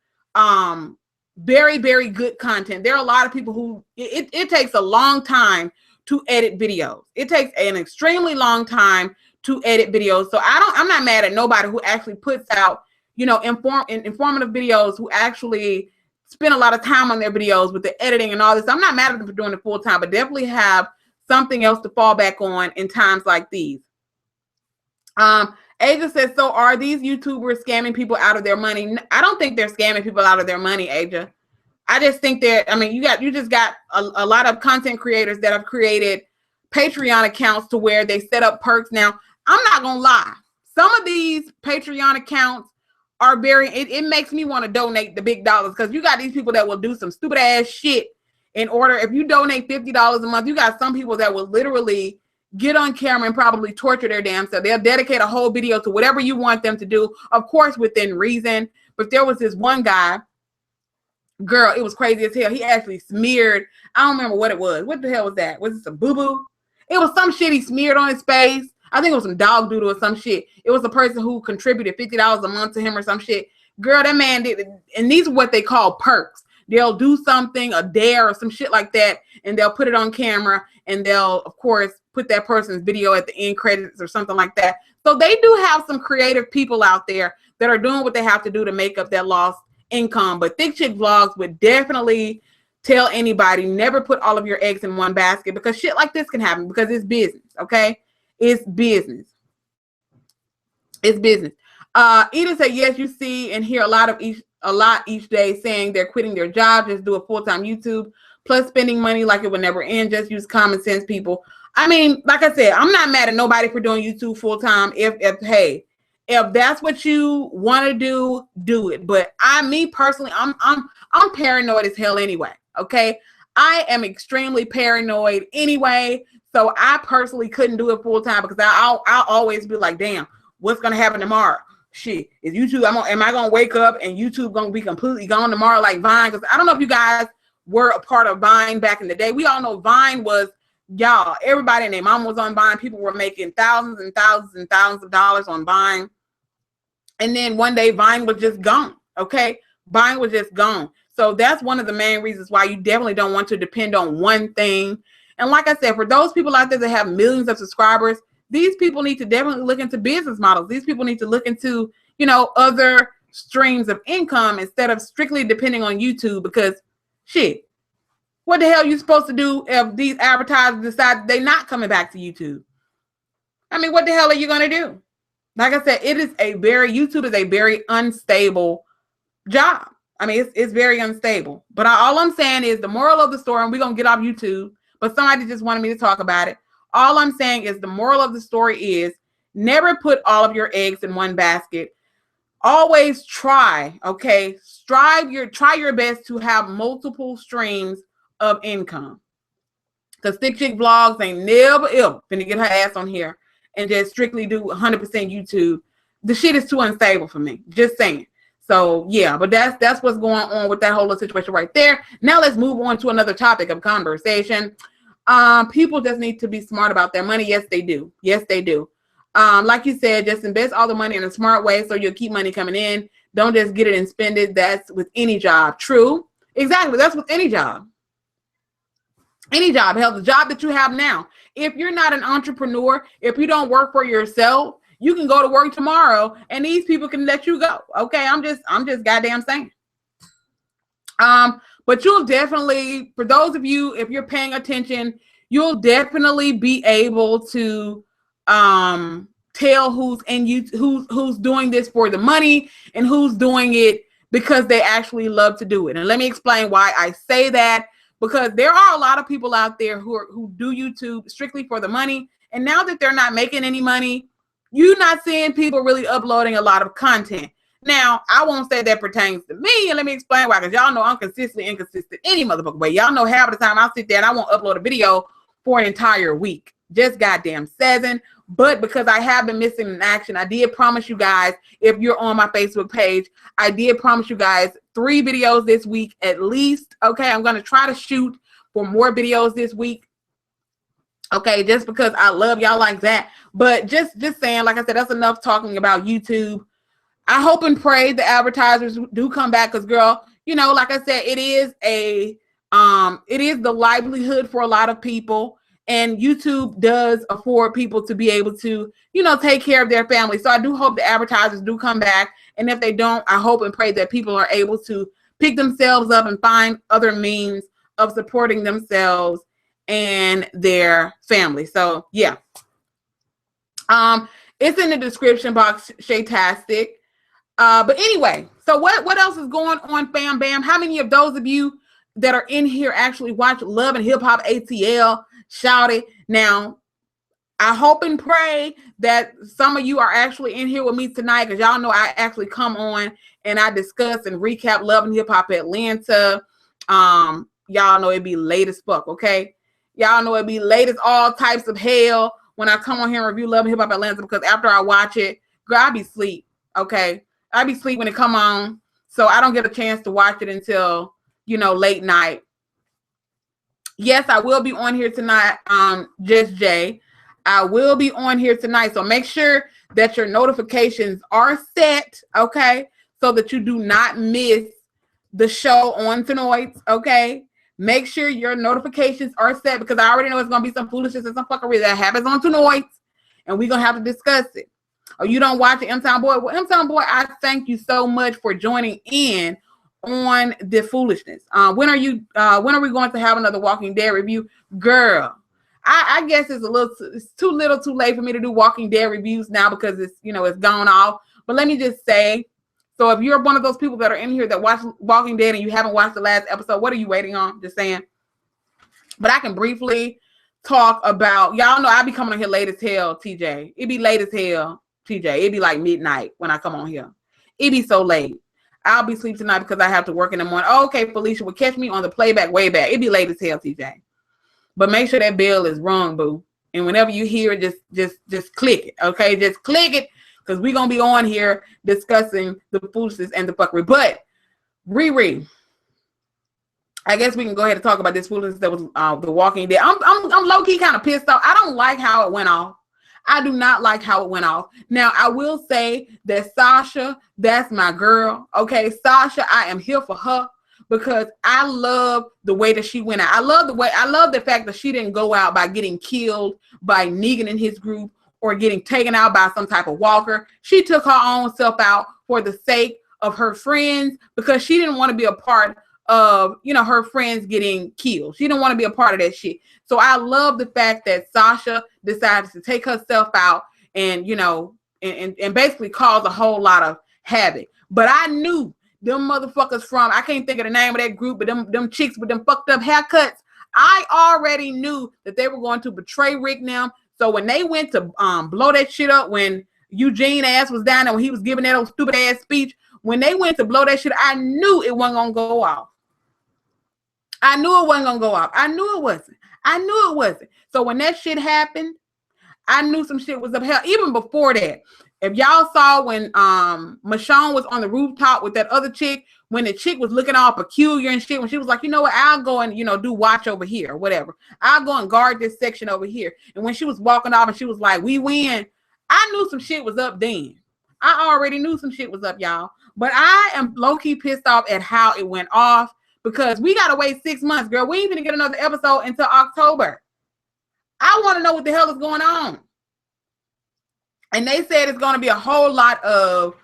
Speaker 1: very, very good content. There are a lot of people who it takes a long time to edit videos. It takes an extremely long time to edit videos. So I'm not mad at nobody who actually puts out, you know, informative videos, who actually spend a lot of time on their videos with the editing and all this. I'm not mad at them for doing it full time, but definitely have something else to fall back on in times like these. Aja says, so are these YouTubers scamming people out of their money? I don't think they're scamming people out of their money, Aja. I just think that, I mean, you just got a lot of content creators that have created Patreon accounts to where they set up perks. Now, I'm not going to lie. Some of these Patreon accounts are it makes me want to donate the big dollars, because you got these people that will do some stupid ass shit in order. If you donate $50 a month, you got some people that will literally get on camera and probably torture their damn self. They'll dedicate a whole video to whatever you want them to do, of course, within reason. But there was this one guy, girl, it was crazy as hell. He actually smeared, I don't remember what it was. What the hell was that? Was it some boo-boo? It was some shit he smeared on his face. I think it was some dog doodle or some shit. It was a person who contributed $50 a month to him or some shit. Girl, that man did, and these are what they call perks. They'll do something, a dare or some shit like that, and they'll put it on camera, and they'll, of course, put that person's video at the end credits or something like that. So they do have some creative people out there that are doing what they have to do to make up that lost income. But ThickChickVlogs would definitely tell anybody, never put all of your eggs in one basket, because shit like this can happen, because it's business, okay? It's business. It's business. Edith said, yes, you see and hear a lot each day saying they're quitting their job, just do a full-time YouTube, plus spending money like it would never end. Just use common sense, people. I mean, like I said, I'm not mad at nobody for doing YouTube full-time. If that's what you want to do it. But me personally, I'm paranoid as hell anyway. Okay, I am extremely paranoid anyway. So I personally couldn't do it full time, because I'll always be like, damn, what's gonna happen tomorrow? Shit, is YouTube? Am I gonna wake up and YouTube gonna be completely gone tomorrow like Vine? Because I don't know if you guys were a part of Vine back in the day. We all know Vine was, y'all, everybody and their mom was on Vine. People were making thousands and thousands and thousands of dollars on Vine. And then one day Vine was just gone. Okay, Vine was just gone. So that's one of the main reasons why you definitely don't want to depend on one thing. And like I said, for those people out there that have millions of subscribers, these people need to definitely look into business models. These people need to look into, you know, other streams of income instead of strictly depending on YouTube. Because shit, what the hell are you supposed to do if these advertisers decide they're not coming back to YouTube? I mean, what the hell are you going to do? Like I said, YouTube is a very unstable job. I mean, it's very unstable. But all I'm saying is the moral of the story, and we're going to get off YouTube, but somebody just wanted me to talk about it. All I'm saying is the moral of the story is never put all of your eggs in one basket. Always try, okay? Try your best to have multiple streams of income. Because ThickChickVlogs ain't never ever finna get her ass on here and just strictly do 100% YouTube. The shit is too unstable for me. Just saying. So yeah, but that's what's going on with that whole situation right there. Now let's move on to another topic of conversation. People just need to be smart about their money. Yes, they do. Yes, they do. Like you said, just invest all the money in a smart way so you'll keep money coming in. Don't just get it and spend it. That's with any job. True. Exactly. That's with any job. Any job. Hell, the job that you have now. If you're not an entrepreneur, if you don't work for yourself, you can go to work tomorrow and these people can let you go. Okay. I'm just goddamn saying. But you'll definitely, for those of you, if you're paying attention, you'll definitely be able to tell who's doing this for the money and who's doing it because they actually love to do it. And let me explain why I say that. Because there are a lot of people out there who do YouTube strictly for the money. And now that they're not making any money, you're not seeing people really uploading a lot of content. Now, I won't say that pertains to me, and let me explain why, because y'all know I'm consistently inconsistent any motherfucking way. Y'all know half of the time I'll sit there and I won't upload a video for an entire week. Just goddamn season. But because I have been missing in action, I did promise you guys, if you're on my Facebook page, I did promise you guys 3 videos this week at least. Okay, I'm going to try to shoot for more videos this week. Okay, just because I love y'all like that. But just saying, like I said, that's enough talking about YouTube. I hope and pray the advertisers do come back because, girl, you know, like I said, it is the livelihood for a lot of people. And YouTube does afford people to be able to, you know, take care of their family. So I do hope the advertisers do come back. And if they don't, I hope and pray that people are able to pick themselves up and find other means of supporting themselves and their family. So yeah. It's in the description box, Shaytastic. But anyway, so what else is going on, fam bam? How many of those of you that are in here actually watch Love and Hip Hop ATL? Shout it. Now, I hope and pray that some of you are actually in here with me tonight, because y'all know I actually come on and I discuss and recap Love and Hip Hop Atlanta. Y'all know it be late as fuck, okay? Y'all know it be late as all types of hell when I come on here and review Love and Hip Hop Atlanta, because after I watch it, girl, I be asleep, okay? I be asleep when it come on, so I don't get a chance to watch it until, you know, late night. Yes, I will be on here tonight, Just Jay. I will be on here tonight, so make sure that your notifications are set, okay, so that you do not miss the show on tonight, okay? Make sure your notifications are set, because I already know it's going to be some foolishness and some fuckery that happens on tonight, and we're going to have to discuss it. Oh, you don't watch it, M-Town Boy? Well, M-Town Boy, I thank you so much for joining in on the foolishness. When are we going to have another Walking Dead review? Girl, I guess it's too little too late for me to do Walking Dead reviews now, because it's, you know, it's gone off. But let me just say, so if you're one of those people that are in here that watch Walking Dead and you haven't watched the last episode, what are you waiting on? Just saying. But I can briefly talk about, y'all know I be coming on here late as hell, TJ. It be late as hell, TJ. It be like midnight when I come on here. It be so late. I'll be asleep tonight because I have to work in the morning. Oh, okay, Felicia will catch me on the playback way back. It be late as hell, TJ. But make sure that bell is rung, boo. And whenever you hear it, just click it, okay? Just click it, because we're going to be on here discussing the foolishness and the fuckery. But, Riri, I guess we can go ahead and talk about this foolishness that was The Walking Dead. I'm low-key kind of pissed off. I don't like how it went off. I do not like how it went off. Now, I will say that Sasha, that's my girl. Okay, Sasha, I am here for her because I love the way that she went out. I love the fact that she didn't go out by getting killed by Negan and his group or getting taken out by some type of walker. She took her own self out for the sake of her friends because she didn't want to be a part of, you know, her friends getting killed. She didn't want to be a part of that shit. So I love the fact that Sasha decided to take herself out and, you know, and basically cause a whole lot of havoc. But I knew them motherfuckers from, I can't think of the name of that group, but them chicks with them fucked up haircuts, I already knew that they were going to betray Rick and them. So when they went to blow that shit up, when Eugene ass was down there, when he was giving that old stupid ass speech, when they went to blow that shit, I knew it wasn't going to go off. I knew it wasn't going to go off. I knew it wasn't. I knew it wasn't. So when that shit happened, I knew some shit was up. Hell, even before that, if y'all saw when Michonne was on the rooftop with that other chick, when the chick was looking all peculiar and shit, when she was like, you know what, I'll go and, you know, do watch over here or whatever. I'll go and guard this section over here. And when she was walking off and she was like, we win, I knew some shit was up then. I already knew some shit was up, y'all. But I am low-key pissed off at how it went off because we got to wait 6 months, girl. We ain't going to get another episode until October. I want to know what the hell is going on. And they said it's going to be a whole lot of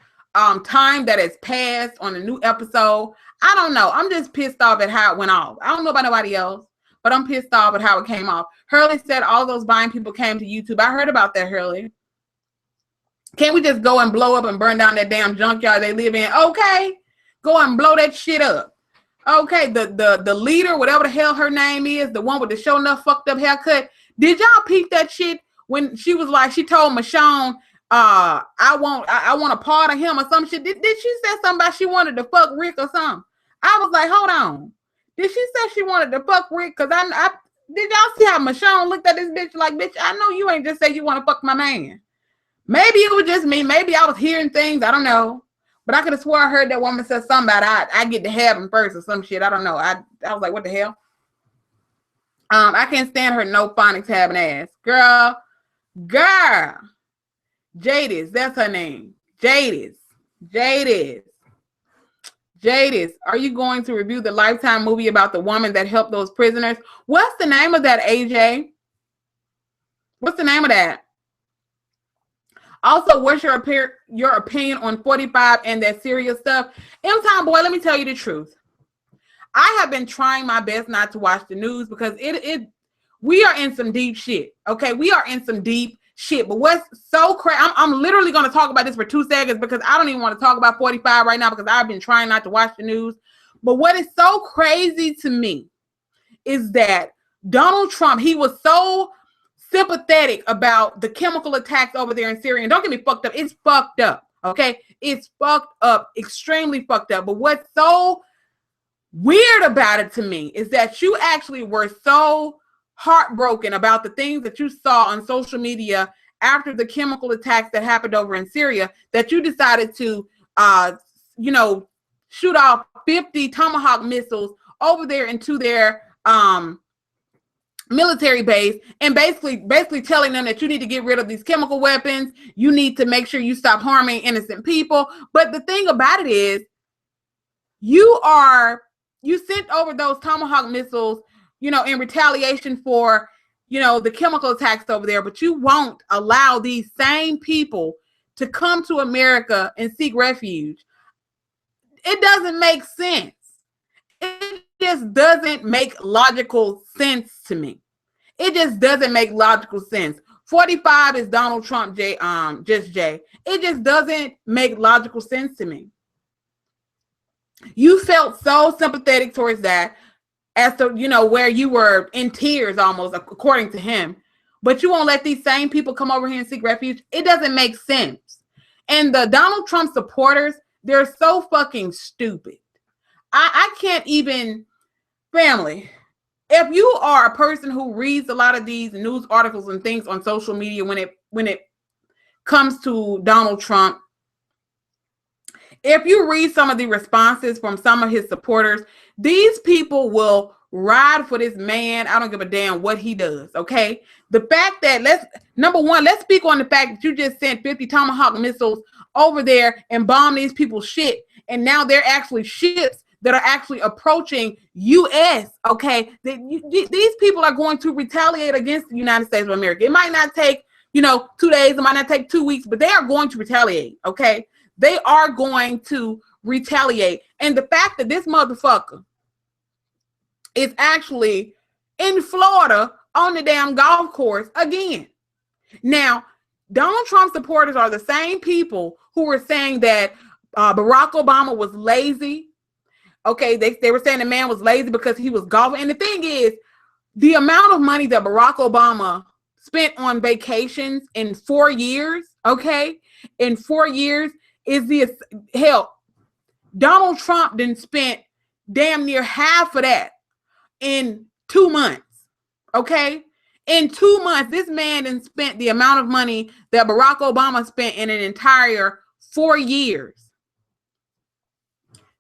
Speaker 1: time that has passed on a new episode. I don't know. I'm just pissed off at how it went off. I don't know about nobody else, but I'm pissed off at how it came off. Hurley said all those buying people came to YouTube. I heard about that, Hurley. Can't we just go and blow up and burn down that damn junkyard they live in? Okay. Go and blow that shit up. Okay. The leader, whatever the hell her name is, the one with the show enough fucked up haircut. Did y'all peep that shit when she was like, she told Michonne, I want a part of him or some shit. Did she say something about she wanted to fuck Rick or something? I was like, hold on. Did she say she wanted to fuck Rick? Because I did y'all see how Michonne looked at this bitch like, bitch, I know you ain't just say you want to fuck my man. Maybe it was just me. Maybe I was hearing things. I don't know. But I could have swore I heard that woman say something about I get to have him first or some shit. I don't know. I was like, what the hell? I can't stand her no phonics having ass. Girl. Jadis, that's her name. Jadis. Are you going to review the Lifetime movie about the woman that helped those prisoners? What's the name of that, AJ? What's the name of that? Also, what's your opinion on 45 and that serious stuff? M-Time boy, let me tell you the truth. I have been trying my best not to watch the news because we are in some deep shit. Okay, we are in some deep shit. But what's so crazy? I'm literally going to talk about this for 2 seconds because I don't even want to talk about 45 right now because I've been trying not to watch the news. But what is so crazy to me is that Donald Trump, he was so sympathetic about the chemical attacks over there in Syria. And don't get me fucked up. It's fucked up. Okay. It's fucked up. Extremely fucked up. But what's so weird about it to me is that you actually were so heartbroken about the things that you saw on social media after the chemical attacks that happened over in Syria that you decided to, shoot off 50 Tomahawk missiles over there into their, military base and basically telling them that you need to get rid of these chemical weapons. You need to make sure you stop harming innocent people. But the thing about it is you sent over those Tomahawk missiles, in retaliation for, the chemical attacks over there, but you won't allow these same people to come to America and seek refuge. It doesn't make sense. It just doesn't make logical sense to me. It just doesn't make logical sense. 45 is Donald Trump, just Jay. It just doesn't make logical sense to me. You felt so sympathetic towards that as to, where you were in tears almost, according to him. But you won't let these same people come over here and seek refuge. It doesn't make sense. And the Donald Trump supporters, they're so fucking stupid. I can't even, family, if you are a person who reads a lot of these news articles and things on social media when it comes to Donald Trump, if you read some of the responses from some of his supporters, these people will ride for this man. I don't give a damn what he does, okay? The fact that, let's speak on the fact that you just sent 50 Tomahawk missiles over there and bomb these people's shit, and now they're actually ships that are actually approaching U.S., okay? These people are going to retaliate against the United States of America. It might not take, 2 days. It might not take 2 weeks, but they are going to retaliate, okay? they are going to retaliate. And the fact that this motherfucker is actually in Florida on the damn golf course again. Now, Donald Trump supporters are the same people who were saying that Barack Obama was lazy. Okay, they were saying the man was lazy because he was golfing. And the thing is, the amount of money that Barack Obama spent on vacations in 4 years, okay, in 4 years is the hell. Donald Trump didn't spent damn near half of that in 2 months, okay? In 2 months, this man didn't spent the amount of money that Barack Obama spent in an entire 4 years.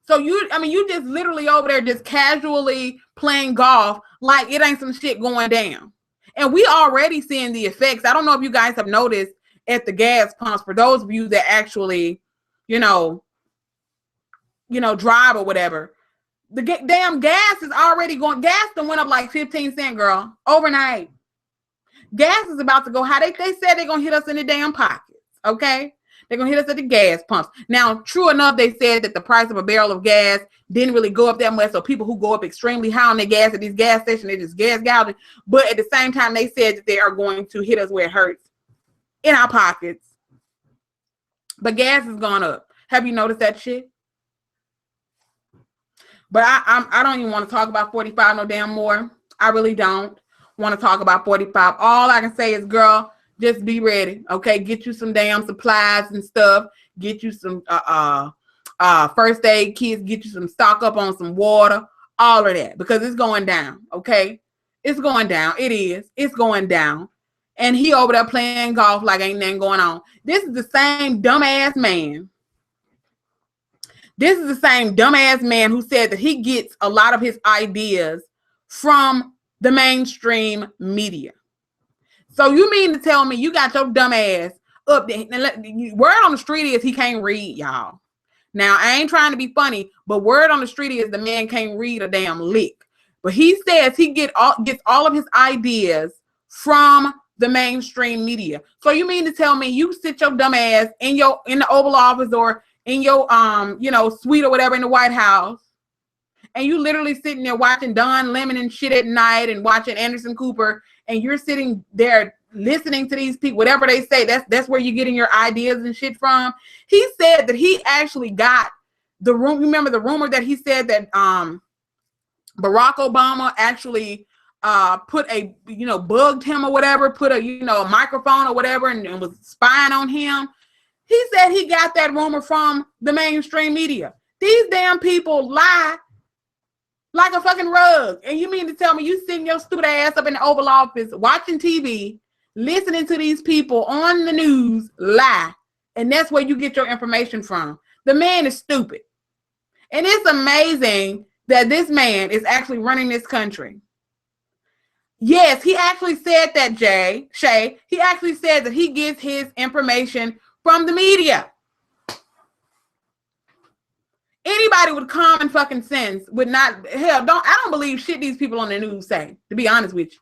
Speaker 1: So you just literally over there just casually playing golf like it ain't some shit going down. And we already seeing the effects. I don't know if you guys have noticed at the gas pumps, for those of you that actually, drive or whatever, the damn gas is already going. Gas done went up like 15 cents, girl, overnight. Gas is about to go high. They said they're going to hit us in the damn pockets, okay? They're going to hit us at the gas pumps. Now, true enough, they said that the price of a barrel of gas didn't really go up that much. So people who go up extremely high on their gas at these gas stations, they're just gas gouging. But at the same time, they said that they are going to hit us where it hurts, in our pockets. But gas has gone up. Have you noticed that shit? But I don't even want to talk about 45 no damn more. I really don't want to talk about 45. All I can say is, girl, just be ready, okay? Get you some damn supplies and stuff. Get you some first aid kits. Get you some stock up on some water. All of that, because it's going down, okay? It's going down. It is. It's going down. And he over there playing golf like ain't nothing going on. This is the same dumbass man. This is the same dumbass man who said that he gets a lot of his ideas from the mainstream media. So you mean to tell me you got your dumb ass up there? Word on the street is he can't read, y'all. Now, I ain't trying to be funny, but word on the street is the man can't read a damn lick. But he says he gets all of his ideas from the mainstream media. So you mean to tell me you sit your dumb ass in the Oval Office or in your suite or whatever in the White House, and you literally sitting there watching Don Lemon and shit at night and watching Anderson Cooper, and you're sitting there listening to these people, whatever they say, that's where you're getting your ideas and shit from. He said that he actually got the room. Remember the rumor that he said that Barack Obama actually bugged him or whatever, put a microphone or whatever and was spying on him. He said he got that rumor from the mainstream media. These damn people lie like a fucking rug. And you mean to tell me you sitting your stupid ass up in the Oval Office watching TV, listening to these people on the news lie, and that's where you get your information from? The man is stupid. And it's amazing that this man is actually running this country. Yes, he actually said that, Shay. He actually said that he gets his information from the media. Anybody with common fucking sense would not, I don't believe shit these people on the news say, to be honest with you.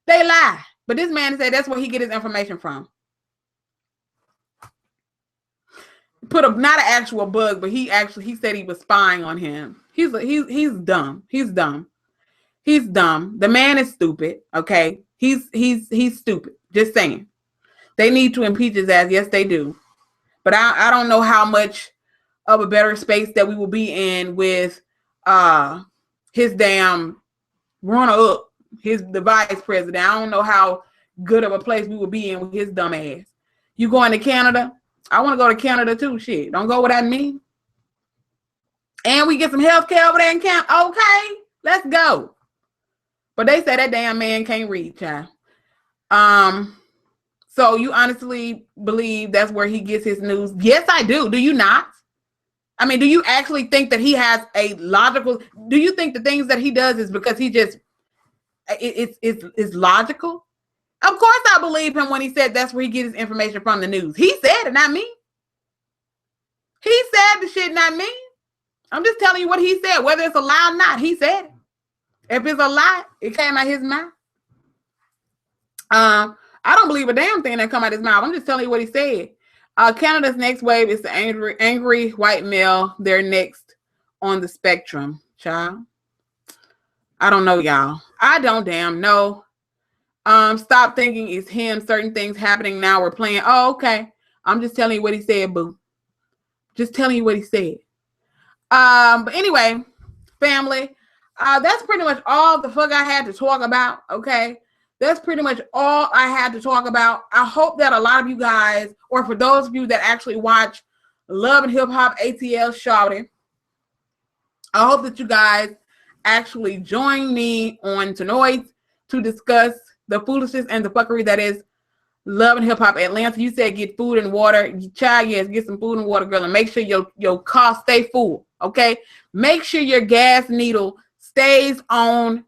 Speaker 1: They lie. But this man said that's where he get his information from. Not an actual bug, but he said he was spying on him. He's dumb. He's dumb. He's dumb. The man is stupid. Okay. He's stupid. Just saying. They need to impeach his ass. Yes, they do. But I don't know how much of a better space that we will be in with his damn runner-up, the vice president. I don't know how good of a place we will be in with his dumb ass. You going to Canada? I want to go to Canada too. Shit, don't go without me. And we get some health care over there in Canada. Okay, let's go. But they say that damn man can't read, child. So you honestly believe that's where he gets his news? Yes, I do. Do you not? I mean, do you actually think that he has a logical? Do you think the things that he does is because he just it's logical? Of course, I believe him when he said that's where he gets his information from, the news. He said it, not me. He said the shit, not me. I'm just telling you what he said, whether it's a lie or not. He said it. If it's a lie, it came out his mouth. I don't believe a damn thing that come out his mouth. I'm just telling you what he said. Canada's next wave is the angry white male. They're next on the spectrum, child. I don't know, y'all. I don't damn know. Stop thinking it's him. Certain things happening now. We're playing. Oh, okay. I'm just telling you what he said, boo. Just telling you what he said. But anyway, family, that's pretty much all the fuck I had to talk about. Okay. That's pretty much all I had to talk about. I hope that a lot of you guys, or for those of you that actually watch Love and Hip Hop ATL Shawty, I hope that you guys actually join me on tonight to discuss the foolishness and the fuckery that is Love and Hip Hop Atlanta. You said get food and water. Child, yes, get some food and water, girl, and make sure your car stay full, okay? Make sure your gas needle stays on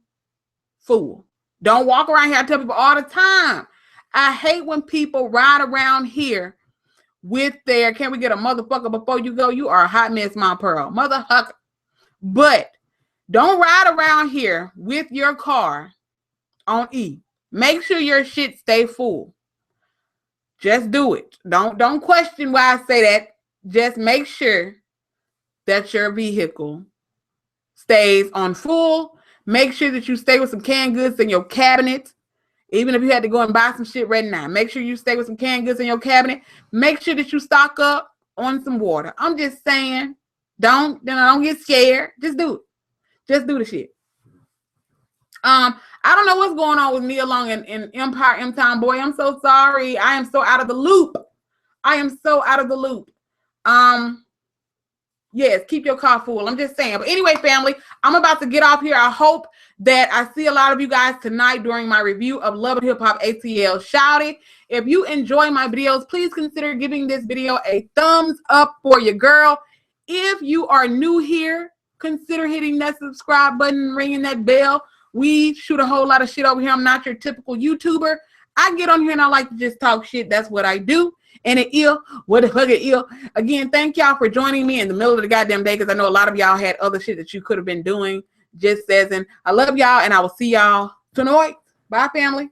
Speaker 1: full. Don't walk around here. I tell people all the time. I hate when people ride around here with their, can we get a motherfucker before you go? You are a hot mess, my pearl. Motherfucker. But don't ride around here with your car on E. Make sure your shit stay full. Just do it. Don't question why I say that. Just make sure that your vehicle stays on full. Make sure that you stay with some canned goods in your cabinet. Even if you had to go and buy some shit right now, make sure you stay with some canned goods in your cabinet. Make sure that you stock up on some water. I'm just saying, don't get scared. Just do it. Just do the shit. I don't know what's going on with Nia Long and Empire M Town. Boy, I'm so sorry. I am so out of the loop. I am so out of the loop. Yes, keep your car full. I'm just saying. But anyway, family, I'm about to get off here. I hope that I see a lot of you guys tonight during my review of Love and Hip Hop ATL Shouty. If you enjoy my videos, please consider giving this video a thumbs up for your girl. If you are new here, consider hitting that subscribe button, ringing that bell. We shoot a whole lot of shit over here. I'm not your typical YouTuber. I get on here and I like to just talk shit. That's what I do. And it ill. What the fuck it ill. Again, thank y'all for joining me in the middle of the goddamn day, because I know a lot of y'all had other shit that you could have been doing. Just says, and I love y'all, and I will see y'all tonight. Bye, family.